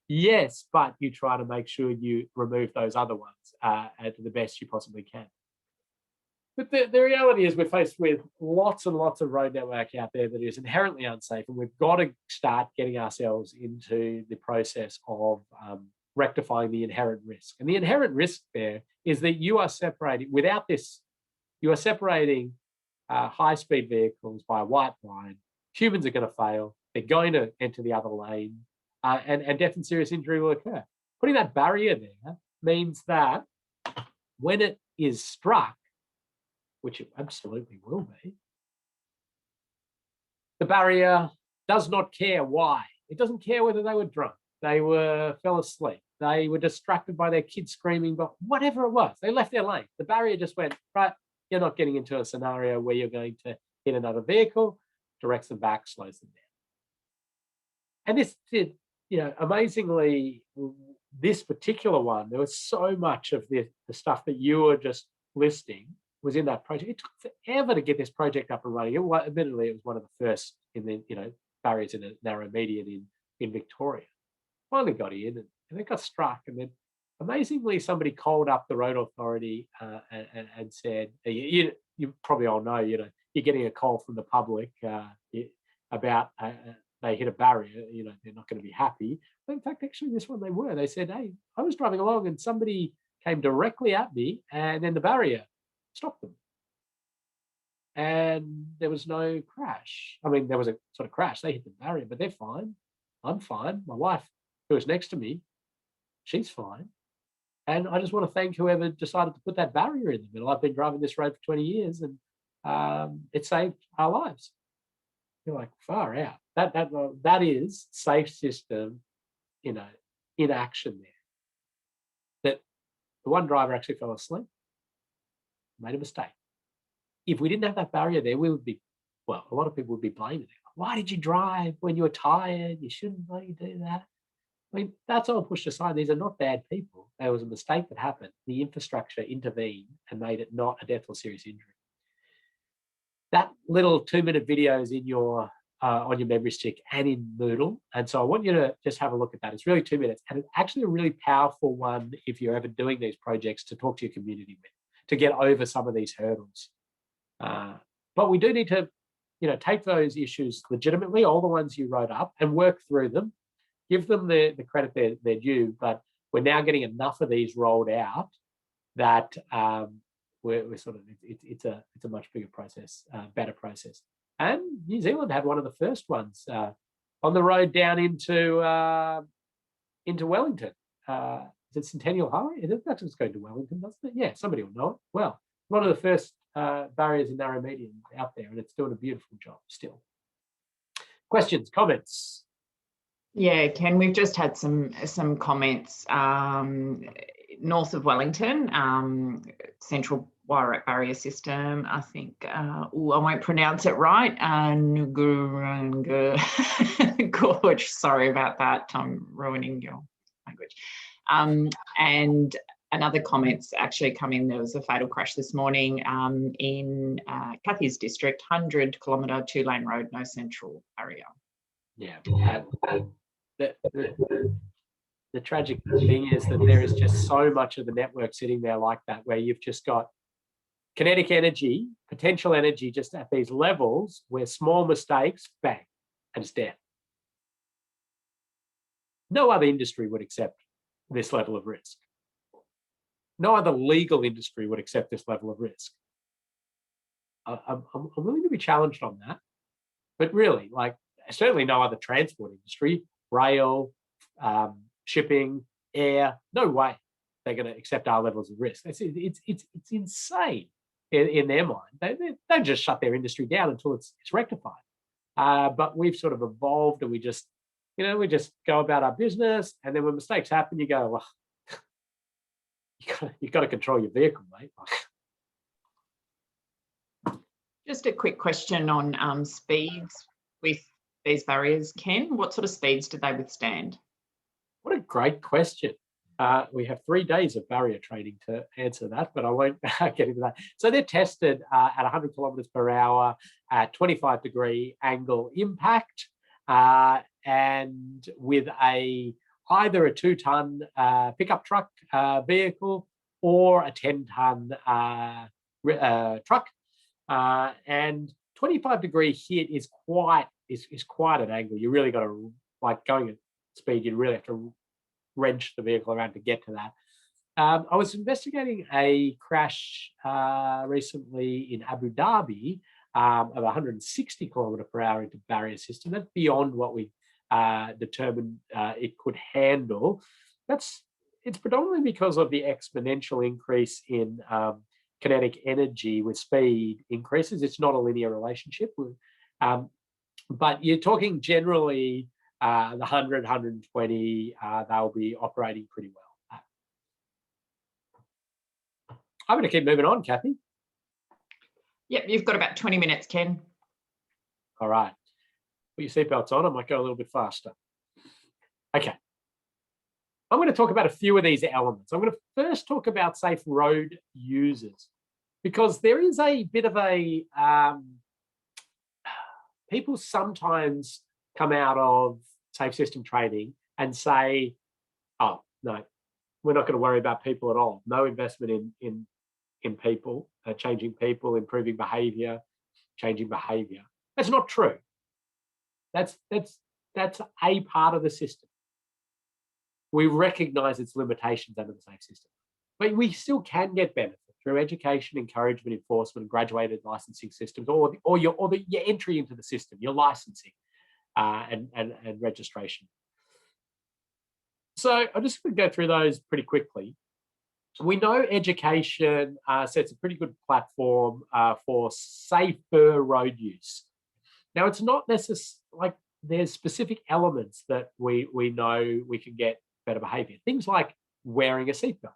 yes, but you try to make sure you remove those other ones to the best you possibly can. But the reality is we're faced with lots and lots of road network out there that is inherently unsafe, and we've got to start getting ourselves into the process of rectifying the inherent risk. And the inherent risk there is that you are separating, without this, you are separating high-speed vehicles by a white line. Humans are going to fail. They're going to enter the other lane, and death and serious injury will occur. Putting that barrier there means that when it is struck, which it absolutely will be, the barrier does not care why. It doesn't care whether they were drunk, they fell asleep, they were distracted by their kids screaming, but whatever it was, they left their lane. The barrier just went, right, you're not getting into a scenario where you're going to hit another vehicle, directs them back, slows them down. And this did, amazingly, this particular one, there was so much of the stuff that you were just listing was in that project. It took forever to get this project up and running. Admittedly, it was one of the first in the barriers in a narrow median in Victoria. Finally got in, and it got struck. And then, amazingly, somebody called up the road authority and said, "You probably all know, you're getting a call from the public about they hit a barrier. They're not going to be happy." But in fact, actually, this one they were. They said, "Hey, I was driving along, and somebody came directly at me, and then the barrier stopped them. And there was no crash. I mean, there was a sort of crash. They hit the barrier, but they're fine. I'm fine. My wife, who was next to me, she's fine. And I just want to thank whoever decided to put that barrier in the middle. I've been driving this road for 20 years, and it saved our lives." You're like, far out. That is safe system, in action there. That the one driver actually fell asleep, made a mistake. If we didn't have that barrier there, we would be, well, a lot of people would be blaming it. Why did you drive when you were tired? You shouldn't let you do that. I mean, that's all pushed aside. These are not bad people. There was a mistake that happened. The infrastructure intervened and made it not a death or serious injury. That little 2-minute video is in your on your memory stick and in Moodle. And so I want you to just have a look at that. It's really 2 minutes, and it's actually a really powerful one if you're ever doing these projects to talk to your community with, to get over some of these hurdles. But we do need to, take those issues legitimately, all the ones you wrote up, and work through them, give them the credit they're due. But we're now getting enough of these rolled out that we're sort of, it's a much bigger process, better process. And New Zealand had one of the first ones on the road down into Wellington. Is it Centennial Highway? That's just going to Wellington, doesn't it? Yeah, somebody will know it. Well, one of the first barriers in narrow median out there, and it's doing a beautiful job still. Questions, comments? Yeah, Ken, we've just had some comments. North of Wellington, Central Wairarap Barrier System, I think, I won't pronounce it right, Gorge, sorry about that, I'm ruining your language. And another comment's actually come in, there was a fatal crash this morning in Kathy's district, 100-kilometre 2-lane road, no central barrier. Yeah, the tragic thing is that there is just so much of the network sitting there like that, where you've just got kinetic energy, potential energy just at these levels where small mistakes, bang, and it's dead. No other industry would accept this level of risk. No other legal industry would accept this level of risk. I'm willing to be challenged on that, but really, certainly no other transport industry, rail, shipping, air, no way they're going to accept our levels of risk. It's insane in their mind. They don't just shut their industry down until it's rectified. But we've sort of evolved, and we just go about our business, and then when mistakes happen, you go, well, you've got to control your vehicle, mate. Just a quick question on speeds with these barriers, Ken. What sort of speeds do they withstand? What a great question. We have 3 days of barrier training to answer that, but I won't get into that. So they're tested at 100 kilometres per hour at 25-degree angle impact, and with either a 2-ton pickup truck vehicle or a 10-ton truck. And 25-degree hit is quite an angle. You really got to, like going at speed, you really have to wrench the vehicle around to get to that. I was investigating a crash recently in Abu Dhabi of 160 kilometre per hour into barrier system. That's beyond what we determined it could handle. It's predominantly because of the exponential increase in kinetic energy with speed increases. It's not a linear relationship. But you're talking generally the 100, 120, they'll be operating pretty well. I'm going to keep moving on, Kathy. Yep, you've got about 20 minutes, Ken. All right. Put your seatbelts on. I might go a little bit faster. Okay. I'm going to talk about a few of these elements. I'm going to first talk about safe road users, because there is a bit of a people sometimes come out of safe system training and say, oh, no, we're not going to worry about people at all. No investment in people, changing people, improving behavior, changing behavior. That's not true. That's a part of the system. We recognize its limitations under the safe system, but we still can get benefit through education, encouragement, enforcement, and graduated licensing systems, or your entry into the system, your licensing and registration. So I'm just going to go through those pretty quickly. We know education sets a pretty good platform for safer road use. Now, it's not necessarily like there's specific elements that we know we can get better behavior. Things like wearing a seatbelt,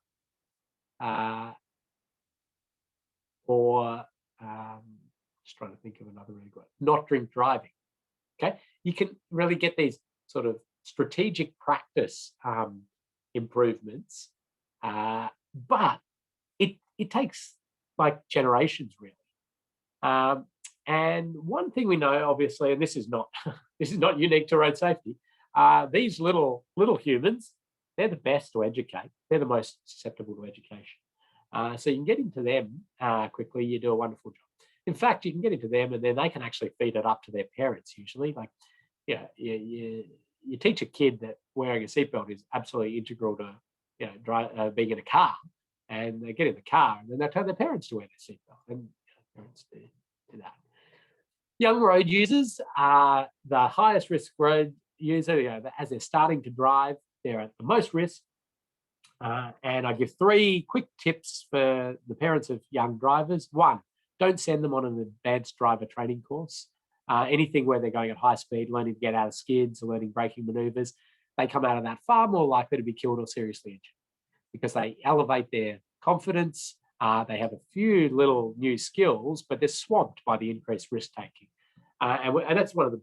or just trying to think of another really good, not drink driving. Okay, you can really get these sort of strategic practice improvements, but it takes like generations really. And one thing we know, obviously, and this is not unique to road safety, these little humans, they're the best to educate. They're the most susceptible to education. So you can get into them quickly. You do a wonderful job. In fact, you can get into them, and then they can actually feed it up to their parents. Usually, like, yeah, you teach a kid that wearing a seatbelt is absolutely integral to being in a car, and they get in the car, and then they tell their parents to wear their seatbelt, and parents do that. Young road users are the highest risk road user. As they're starting to drive, they're at the most risk. And I give 3 quick tips for the parents of young drivers. 1, don't send them on an advanced driver training course. Anything where they're going at high speed, learning to get out of skids or learning braking maneuvers, they come out of that far more likely to be killed or seriously injured, because they elevate their confidence. They have a few little new skills, but they're swamped by the increased risk taking. And that's one of the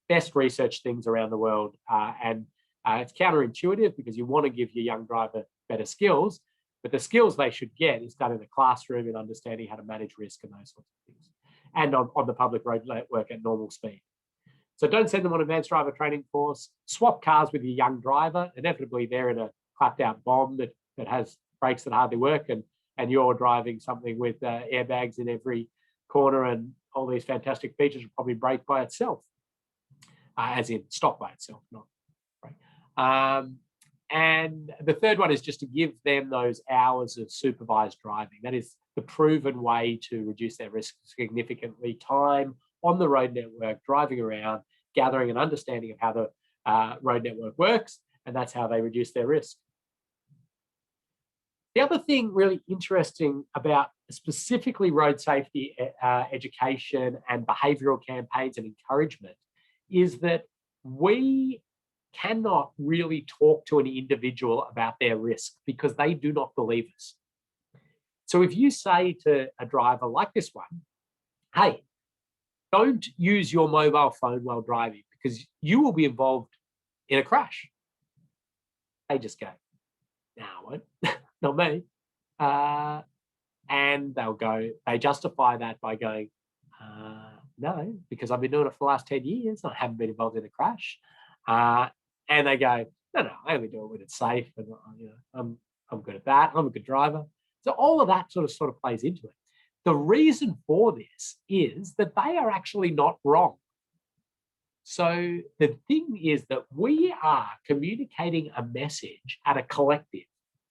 best research things around the world. And it's counterintuitive, because you want to give your young driver better skills, but the skills they should get is done in the classroom and understanding how to manage risk and those sorts of things, and on the public road network at normal speed. So don't send them on an advanced driver training course. Swap cars with your young driver. Inevitably, they're in a clapped out bomb that has brakes that hardly work, and you're driving something with airbags in every corner and all these fantastic features will probably brake by itself, as in stop by itself, not brake. And the third one is just to give them those hours of supervised driving. That is the proven way to reduce their risk significantly. Time on the road network, driving around, gathering an understanding of how the road network works, and that's how they reduce their risk. The other thing really interesting about specifically road safety education and behavioural campaigns and encouragement is that we cannot really talk to an individual about their risk because they do not believe us. So if you say to a driver like this one, hey, don't use your mobile phone while driving because you will be involved in a crash. They just go, no, I won't, not me. And they justify that by going, no, because I've been doing it for the last 10 years. I haven't been involved in a crash. And they go, no, I only do it when it's safe. And I'm good at that. I'm a good driver. So all of that sort of plays into it. The reason for this is that they are actually not wrong. So the thing is that we are communicating a message at a collective,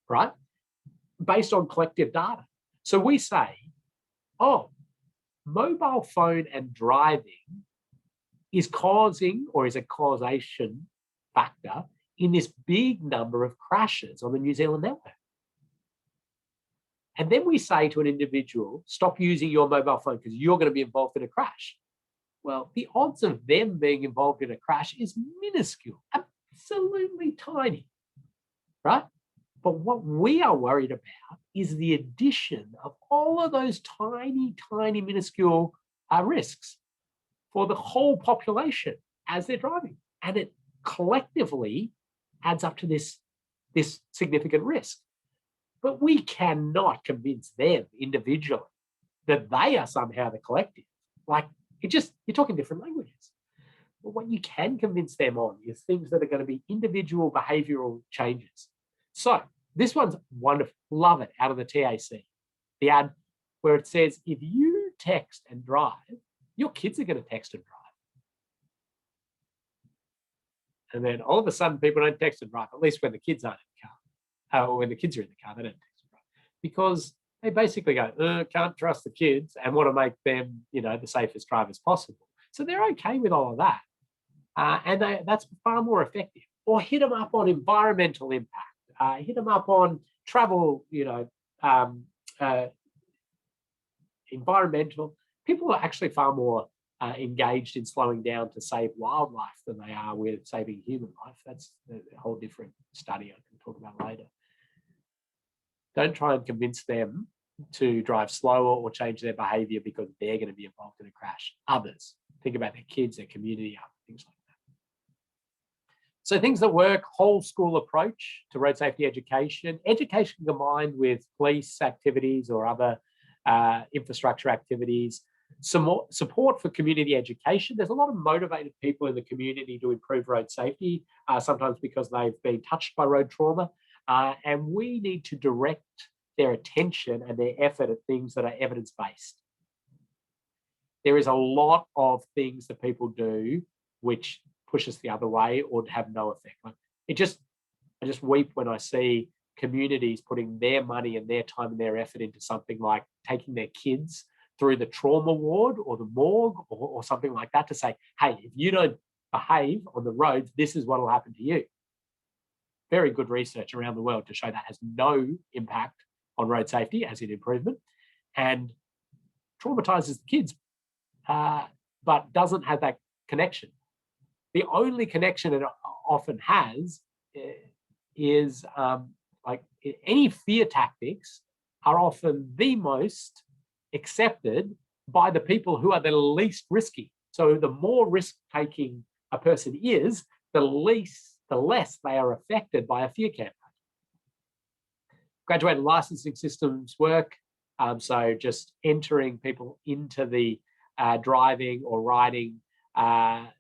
right? Based on collective data. So we say, oh, mobile phone and driving is causing or is a causation factor in this big number of crashes on the New Zealand network. And then we say to an individual, stop using your mobile phone because you're going to be involved in a crash. Well, the odds of them being involved in a crash is minuscule, absolutely tiny, right? But what we are worried about is the addition of all of those tiny, tiny, minuscule risks for the whole population as they're driving. And it collectively adds up to this significant risk. But we cannot convince them individually that they are somehow the collective. Like, you're talking different languages. But what you can convince them on is things that are going to be individual behavioral changes. So this one's wonderful. Love it, out of the TAC. The ad where it says, if you text and drive, your kids are going to text and drive. And then all of a sudden, people don't text and drive, at least when the kids aren't in the car. Or when the kids are in the car, they don't text and drive. Because they basically go, can't trust the kids and want to make them, the safest drivers possible. So they're okay with all of that. And that's far more effective. Or hit them up on environmental impact. Hit them up on travel, environmental. People are actually far more engaged in slowing down to save wildlife than they are with saving human life. That's a whole different study I can talk about later. Don't try and convince them to drive slower or change their behaviour because they're going to be involved in a crash. Others, think about their kids, their community, things like that. So things that work: whole school approach to road safety education, education combined with police activities or other infrastructure activities, some more support for community education. There's a lot of motivated people in the community to improve road safety, sometimes because they've been touched by road trauma. And we need to direct their attention and their effort at things that are evidence-based. There is a lot of things that people do which push us the other way or have no effect. I just weep when I see communities putting their money and their time and their effort into something like taking their kids through the trauma ward or the morgue or something like that to say, hey, if you don't behave on the roads, this is what will happen to you. Very good research around the world to show that has no impact on road safety as in improvement, and traumatizes the kids, but doesn't have that connection. The only connection it often has is like any fear tactics are often the most accepted by the people who are the least risky. So the more risk-taking a person is, the less they are affected by a fear campaign. Graduated licensing systems work. So just entering people into the driving or riding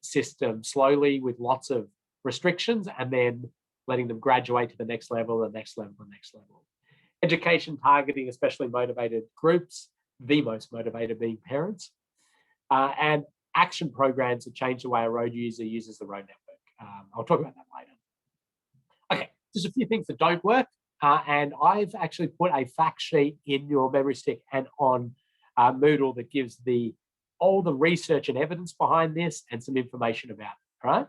system slowly with lots of restrictions and then letting them graduate to the next level, the next level, the next level. Education targeting especially motivated groups, the most motivated being parents, and action programs that change the way a road user uses the road network. I'll talk about that later. Okay, there's a few things that don't work, and I've actually put a fact sheet in your memory stick and on Moodle that gives all the research and evidence behind this and some information about it, right?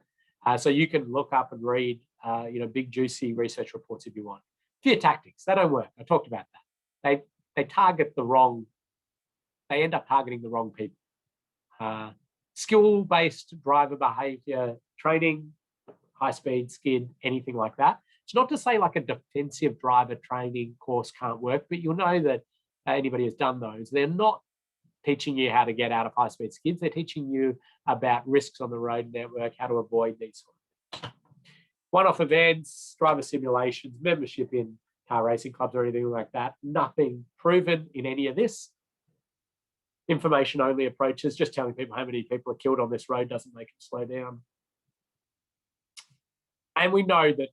So you can look up and read, big juicy research reports if you want. Fear tactics, they don't work. I talked about that. They target the wrong. They end up targeting the wrong people. Skill-based driver behaviour training. high speed, skid, anything like that. It's not to say like a defensive driver training course can't work, but you'll know that anybody who's done those, they're not teaching you how to get out of high speed skids. They're teaching you about risks on the road network, how to avoid these sort of things. One-off events, driver simulations, membership in car racing clubs or anything like that. Nothing proven in any of this. Information only approaches, just telling people how many people are killed on this road doesn't make them slow down. And we know that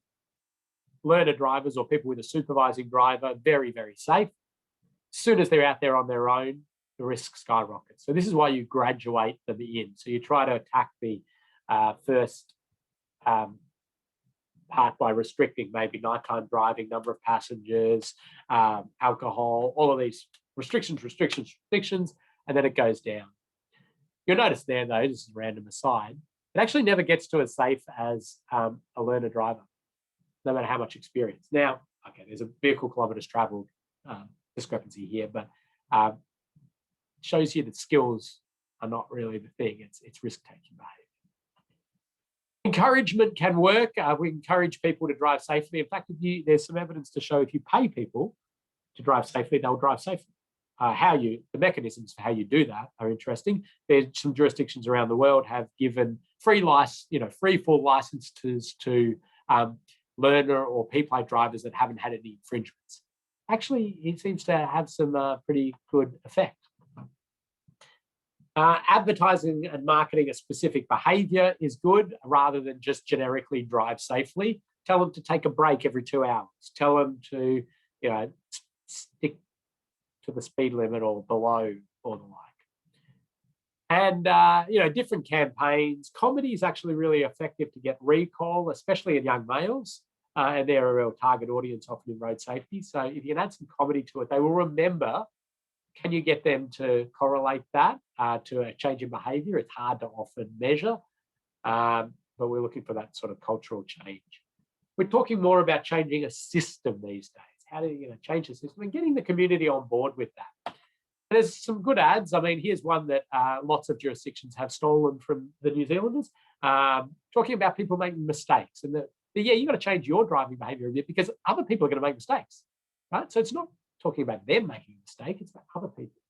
learner drivers or people with a supervising driver, very, very safe. As soon as they're out there on their own, the risk skyrockets. So this is why you graduate them in. So you try to attack the first part by restricting maybe nighttime driving, number of passengers, alcohol, all of these restrictions, and then it goes down. You'll notice there, though, this is a random aside, it actually never gets to as safe as a learner driver, no matter how much experience. Now, okay, there's a vehicle kilometres travelled discrepancy here, but shows you that skills are not really the thing. It's risk-taking behaviour. Encouragement can work. We encourage people to drive safely. In fact, there's some evidence to show if you pay people to drive safely, they'll drive safely. The mechanisms for how you do that are interesting. There's some jurisdictions around the world have given free full licenses to learner or P-plate drivers that haven't had any infringements. Actually, it seems to have some pretty good effect. Advertising and marketing a specific behaviour is good rather than just generically drive safely. Tell them to take a break every 2 hours. Tell them to, stick to the speed limit or below or the like. And, different campaigns. Comedy is actually really effective to get recall, especially in young males. And they're a real target audience often in road safety. So if you can add some comedy to it, they will remember. Can you get them to correlate that to a change in behaviour? It's hard to often measure, but we're looking for that sort of cultural change. We're talking more about changing a system these days. How do you change the system and getting the community on board with that? And there's some good ads. I mean, here's one that lots of jurisdictions have stolen from the New Zealanders, talking about people making mistakes. And you've got to change your driving behaviour a bit because other people are going to make mistakes, right? So it's not talking about them making a mistake, it's about other people.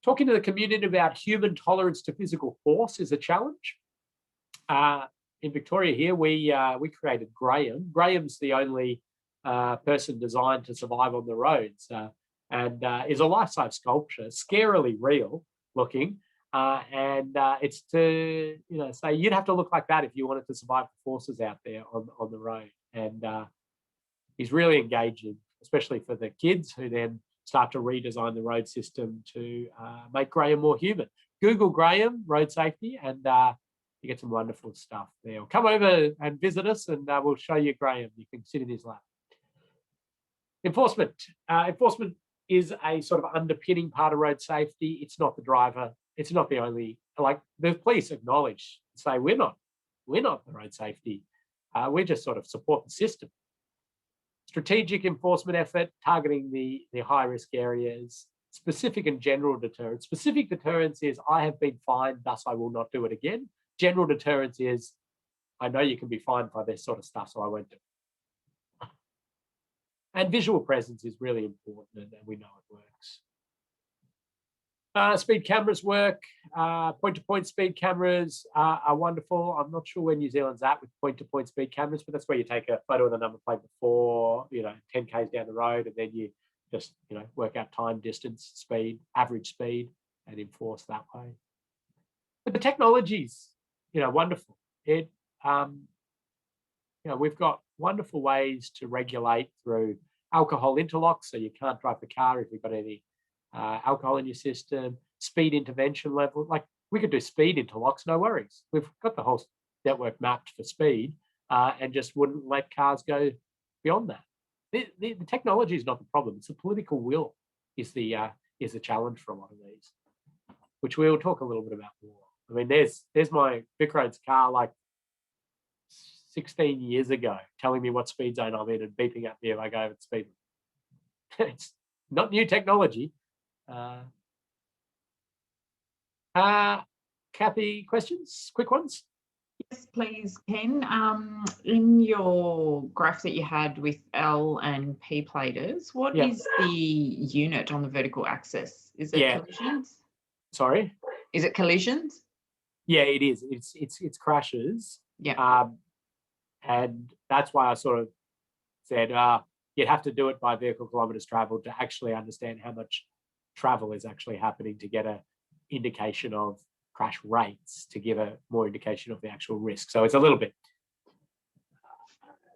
Talking to the community about human tolerance to physical force is a challenge. In Victoria here, we created Graham. Graham's the only person designed to survive on the roads and is a life-size sculpture, scarily real looking. It's to say you'd have to look like that if you wanted to survive the forces out there on the road. And he's really engaging, especially for the kids who then start to redesign the road system to make Graham more human. Google Graham road safety and you get some wonderful stuff there. Come over and visit us and we'll show you Graham. You can sit in his lap. Enforcement. Enforcement is a sort of underpinning part of road safety. It's not the driver. It's not the only, like the police acknowledge, say we're not the road safety. We just sort of support the system. Strategic enforcement effort, targeting the high-risk areas, specific and general deterrence. Specific deterrence is, I have been fined, thus I will not do it again. General deterrence is, I know you can be fined by this sort of stuff, so I won't do it. And visual presence is really important, and we know it works. Speed cameras work. Point-to-point speed cameras are wonderful. I'm not sure where New Zealand's at with point-to-point speed cameras, but that's where you take a photo of the number plate before, 10 k's down the road, and then you just, work out time, distance, speed, average speed, and enforce that way. But the technology's, wonderful. We've got wonderful ways to regulate through alcohol interlocks, so you can't drive the car if you've got any alcohol in your system, speed intervention level. Like we could do speed interlocks, no worries. We've got the whole network mapped for speed and just wouldn't let cars go beyond that. The technology is not the problem. It's the political will is the challenge for a lot of these, which we'll talk a little bit about more. I mean, there's my Vic Roads car like 16 years ago telling me what speed zone I'm in and beeping at me if I go over the speed limit. It's not new technology. Kathy, questions? Quick ones? Yes, please, Ken. In your graph that you had with L and P platers, what Yeah. is the unit on the vertical axis? Is it Yeah. collisions? Sorry. Is it collisions? Yeah, it is. It's crashes. Yeah, And that's why I sort of said you'd have to do it by vehicle kilometers traveled to actually understand how much travel is actually happening to get a indication of crash rates to give a more indication of the actual risk. So it's a little bit,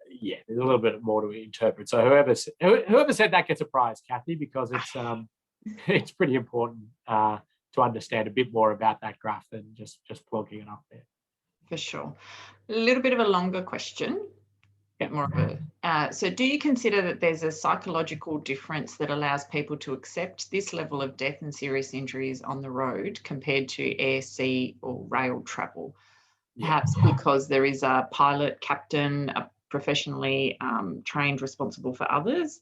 yeah, there's a little bit more to interpret. So whoever said that gets a prize, Kathy, because it's it's pretty important to understand a bit more about that graph than just plonking it up there. for sure. A little bit of a longer question. Bit more of a, so do you consider that there's a psychological difference that allows people to accept this level of death and serious injuries on the road compared to air, sea or rail travel? Perhaps because there is a pilot, captain, a professionally trained responsible for others,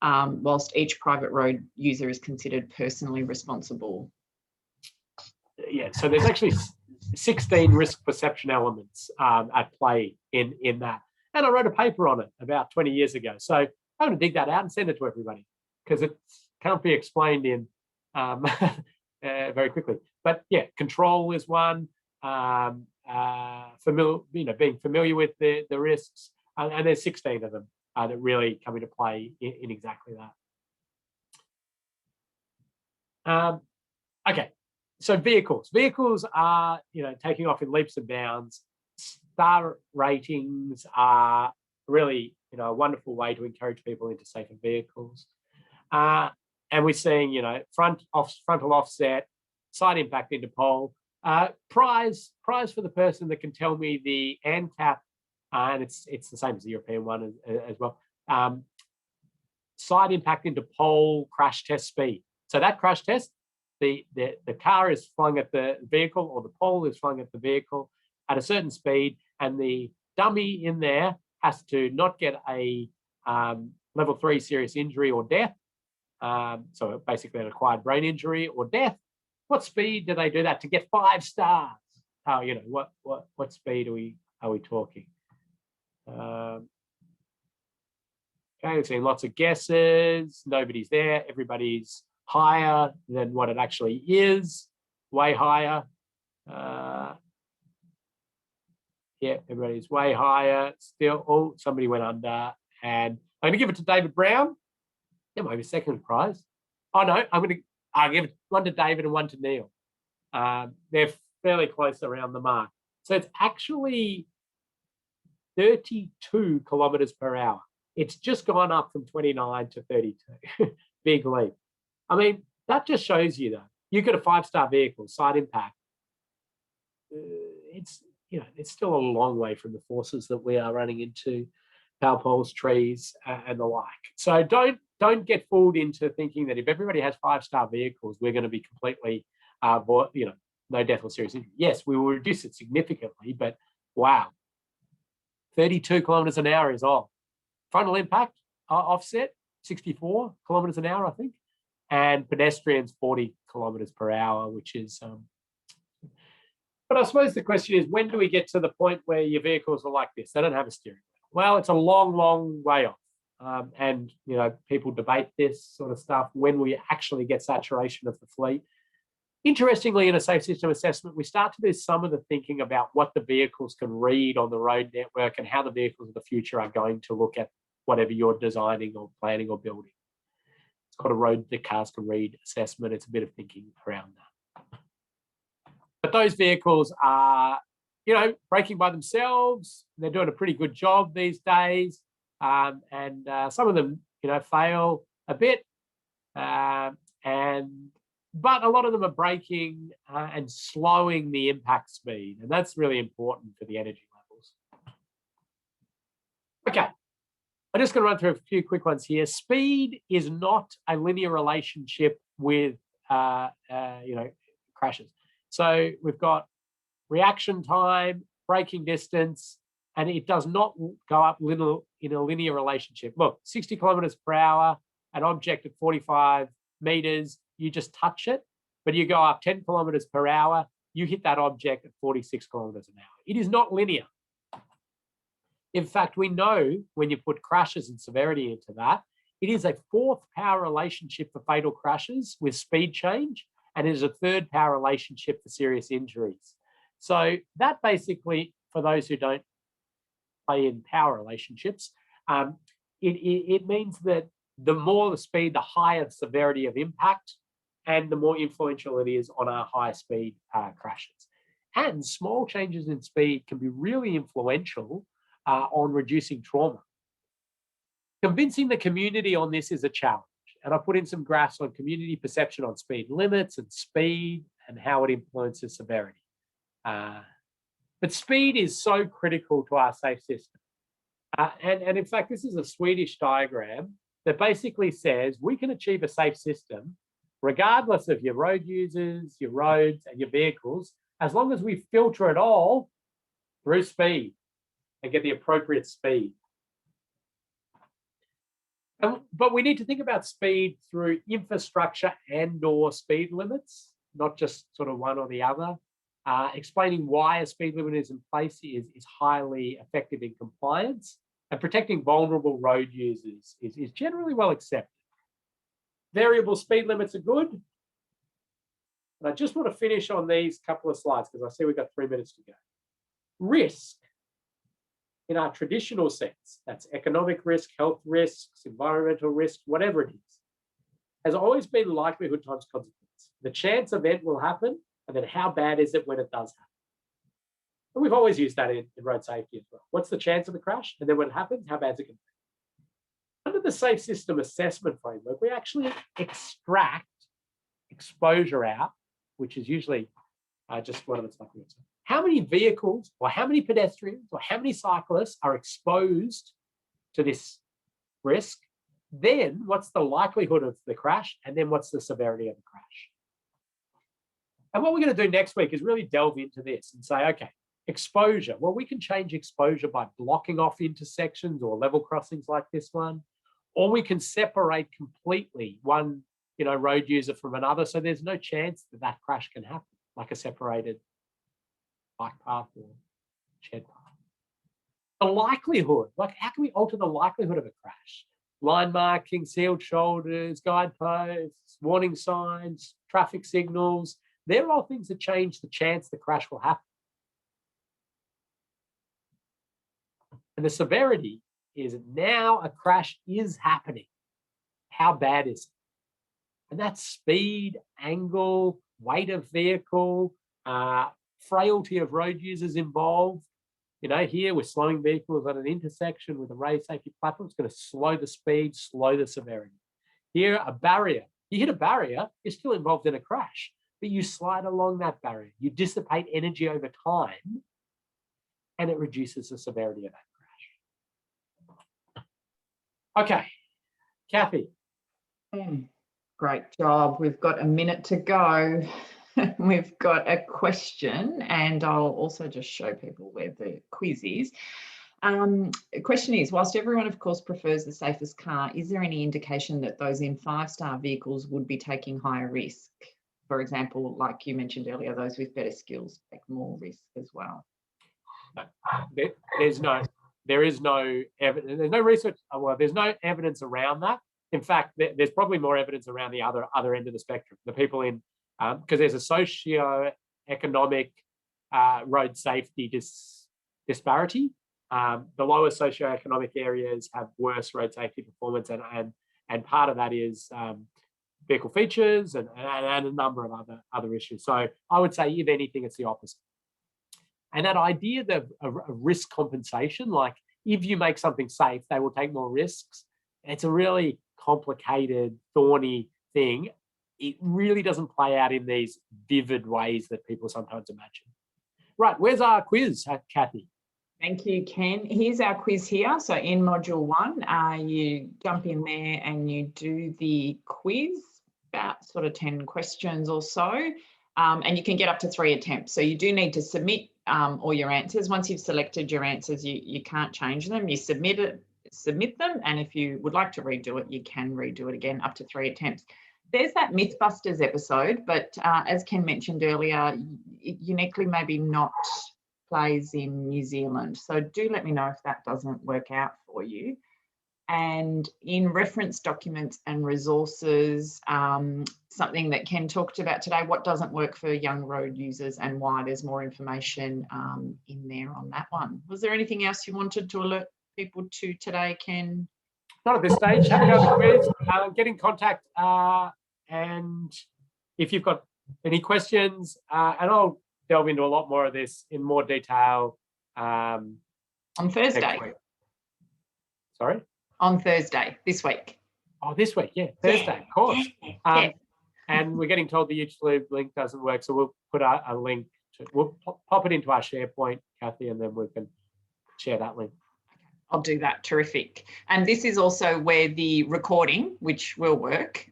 whilst each private road user is considered personally responsible. Yeah, so there's actually 16 risk perception elements at play in that. And I wrote a paper on it about 20 years ago. So I'm going to dig that out and send it to everybody because it can't be explained in very quickly. But yeah, control is one. Being familiar with the risks, and there's 16 of them that really come into play in exactly that. Okay, so vehicles are taking off in leaps and bounds. Star ratings are really a wonderful way to encourage people into safer vehicles. And we're seeing frontal offset, side impact into pole. Prize for the person that can tell me the ANCAP, and it's the same as the European one as well. Side impact into pole crash test speed. So that crash test, the car is flung at the vehicle or the pole is flung at the vehicle at a certain speed, and the dummy in there has to not get a level 3 serious injury or death. So basically an acquired brain injury or death. What speed do they do that to get 5 stars? What speed are we talking? Okay, we've seen lots of guesses. Nobody's there. Everybody's higher than what it actually is. Way higher. Yeah, everybody's way higher. Still, oh, somebody went under. And I'm going to give it to David Brown. That might be second prize. Oh, no, I'll give it one to David and one to Neil. They're fairly close around the mark. So it's actually 32 kilometers per hour. It's just gone up from 29 to 32. Big leap. I mean, that just shows you, though, you get a 5-star vehicle, side impact. It's still a long way from the forces that we are running into, power poles, trees, and the like. So don't get fooled into thinking that if everybody has 5-star vehicles, we're going to be completely, no death or serious injury. Yes, we will reduce it significantly, but wow, 32 kilometers an hour is off. Frontal impact offset 64 kilometers an hour, I think, and pedestrians 40 kilometers per hour, which is. But I suppose the question is, when do we get to the point where your vehicles are like this? They don't have a steering wheel. Well, it's a long, long way off. And people debate this sort of stuff when we actually get saturation of the fleet. Interestingly, in a safe system assessment, we start to do some of the thinking about what the vehicles can read on the road network and how the vehicles of the future are going to look at whatever you're designing or planning or building. It's called a road that cars can read assessment. It's a bit of thinking around that. But those vehicles are, braking by themselves. They're doing a pretty good job these days. And some of them, fail a bit. But a lot of them are braking and slowing the impact speed. And that's really important for the energy levels. Okay. I'm just going to run through a few quick ones here. Speed is not a linear relationship with, crashes. So we've got reaction time, braking distance, and it does not go up in a linear relationship. Look, 60 kilometers per hour, an object at 45 meters, you just touch it, but you go up 10 kilometers per hour, you hit that object at 46 kilometers an hour. It is not linear. In fact, we know when you put crashes and severity into that, it is a fourth power relationship for fatal crashes with speed change, and it is a third power relationship for serious injuries. So that basically, for those who don't play in power relationships, it means that the more the speed, the higher the severity of impact, and the more influential it is on our high speed crashes. And small changes in speed can be really influential on reducing trauma. Convincing the community on this is a challenge. And I put in some graphs on community perception on speed limits and speed and how it influences severity. But speed is so critical to our safe system. And in fact, this is a Swedish diagram that basically says we can achieve a safe system regardless of your road users, your roads, and your vehicles, as long as we filter it all through speed and get the appropriate speed. But we need to think about speed through infrastructure and/or speed limits, not just sort of one or the other. Explaining why a speed limit is in place is highly effective in compliance, and protecting vulnerable road users is generally well accepted. Variable speed limits are good. And I just want to finish on these couple of slides because I see we've got 3 minutes to go. Risk, in our traditional sense, that's economic risk, health risks, environmental risk, whatever it is, has always been likelihood times consequence. The chance event will happen, and then how bad is it when it does happen? And we've always used that in road safety as well. What's the chance of a crash? And then when it happens, how bad is it going to be? Under the Safe System Assessment Framework, we actually extract exposure out, which is usually just one of its documents. How many vehicles or how many pedestrians or how many cyclists are exposed to this risk? Then what's the likelihood of the crash? And then what's the severity of the crash? And what we're going to do next week is really delve into this and say, okay, exposure. Well, we can change exposure by blocking off intersections or level crossings like this one, or we can separate completely one road user from another, so there's no chance that that crash can happen, like a separated bike path or shed path. The likelihood, like how can we alter the likelihood of a crash? Line marking, sealed shoulders, guideposts, warning signs, traffic signals, they're all things that change the chance the crash will happen. And the severity is now a crash is happening. How bad is it? And that's speed, angle, weight of vehicle, frailty of road users involved. Here we're slowing vehicles at an intersection with a raised safety platform. It's going to slow the speed, slow the severity. Here, a barrier. You hit a barrier, you're still involved in a crash, but you slide along that barrier. You dissipate energy over time, and it reduces the severity of that crash. Okay, Kathy. Great job. We've got a minute to go. We've got a question, and I'll also just show people where the quiz is. The question is, whilst everyone, of course, prefers the safest car, is there any indication that those in 5-star vehicles would be taking higher risk? For example, like you mentioned earlier, those with better skills take more risk as well. There is no evidence. There's no research. Well, there's no evidence around that. In fact, there's probably more evidence around the other end of the spectrum. The people in, because there's a socio-economic road safety disparity. The lower socioeconomic areas have worse road safety performance, and part of that is vehicle features and a number of other issues. So I would say, if anything, it's the opposite. And that idea of a risk compensation, like if you make something safe, they will take more risks. It's a really complicated, thorny thing. It really doesn't play out in these vivid ways that people sometimes imagine. Right, where's our quiz, Kathy? Thank you, Ken. Here's our quiz here. So in module 1, you jump in there and you do the quiz, about sort of 10 questions or so, and you can get up to 3 attempts. So you do need to submit all your answers. Once you've selected your answers, you can't change them. You submit them, and if you would like to redo it, you can redo it again, up to 3 attempts. there's that Mythbusters episode, but as Ken mentioned earlier, uniquely maybe not plays in New Zealand. So do let me know if that doesn't work out for you. And in reference documents and resources, something that Ken talked about today, what doesn't work for young road users and why. There's more information in there on that one. Was there anything else you wanted to alert people to today, Ken? Not at this stage. Have a go at the quiz, get in contact, and if you've got any questions, and I'll delve into a lot more of this in more detail on Thursday. Sorry? On Thursday, this week. Oh, this week, yeah, Thursday, yeah, of course. Yeah. And we're getting told the YouTube link doesn't work, so we'll put a link we'll pop it into our SharePoint, Kathy, and then we can share that link. I'll do that. Terrific. And this is also where the recording, which will work,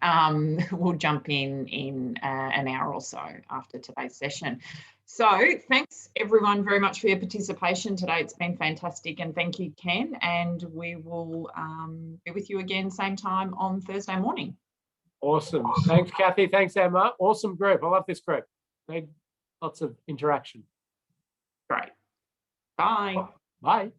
will jump in an hour or so after today's session. So thanks everyone very much for your participation today. It's been fantastic, and thank you, Ken. And we will be with you again same time on Thursday morning. Awesome. Thanks, Kathy. Thanks, Emma. Awesome group. I love this group. Lots of interaction. Great. Bye. Bye.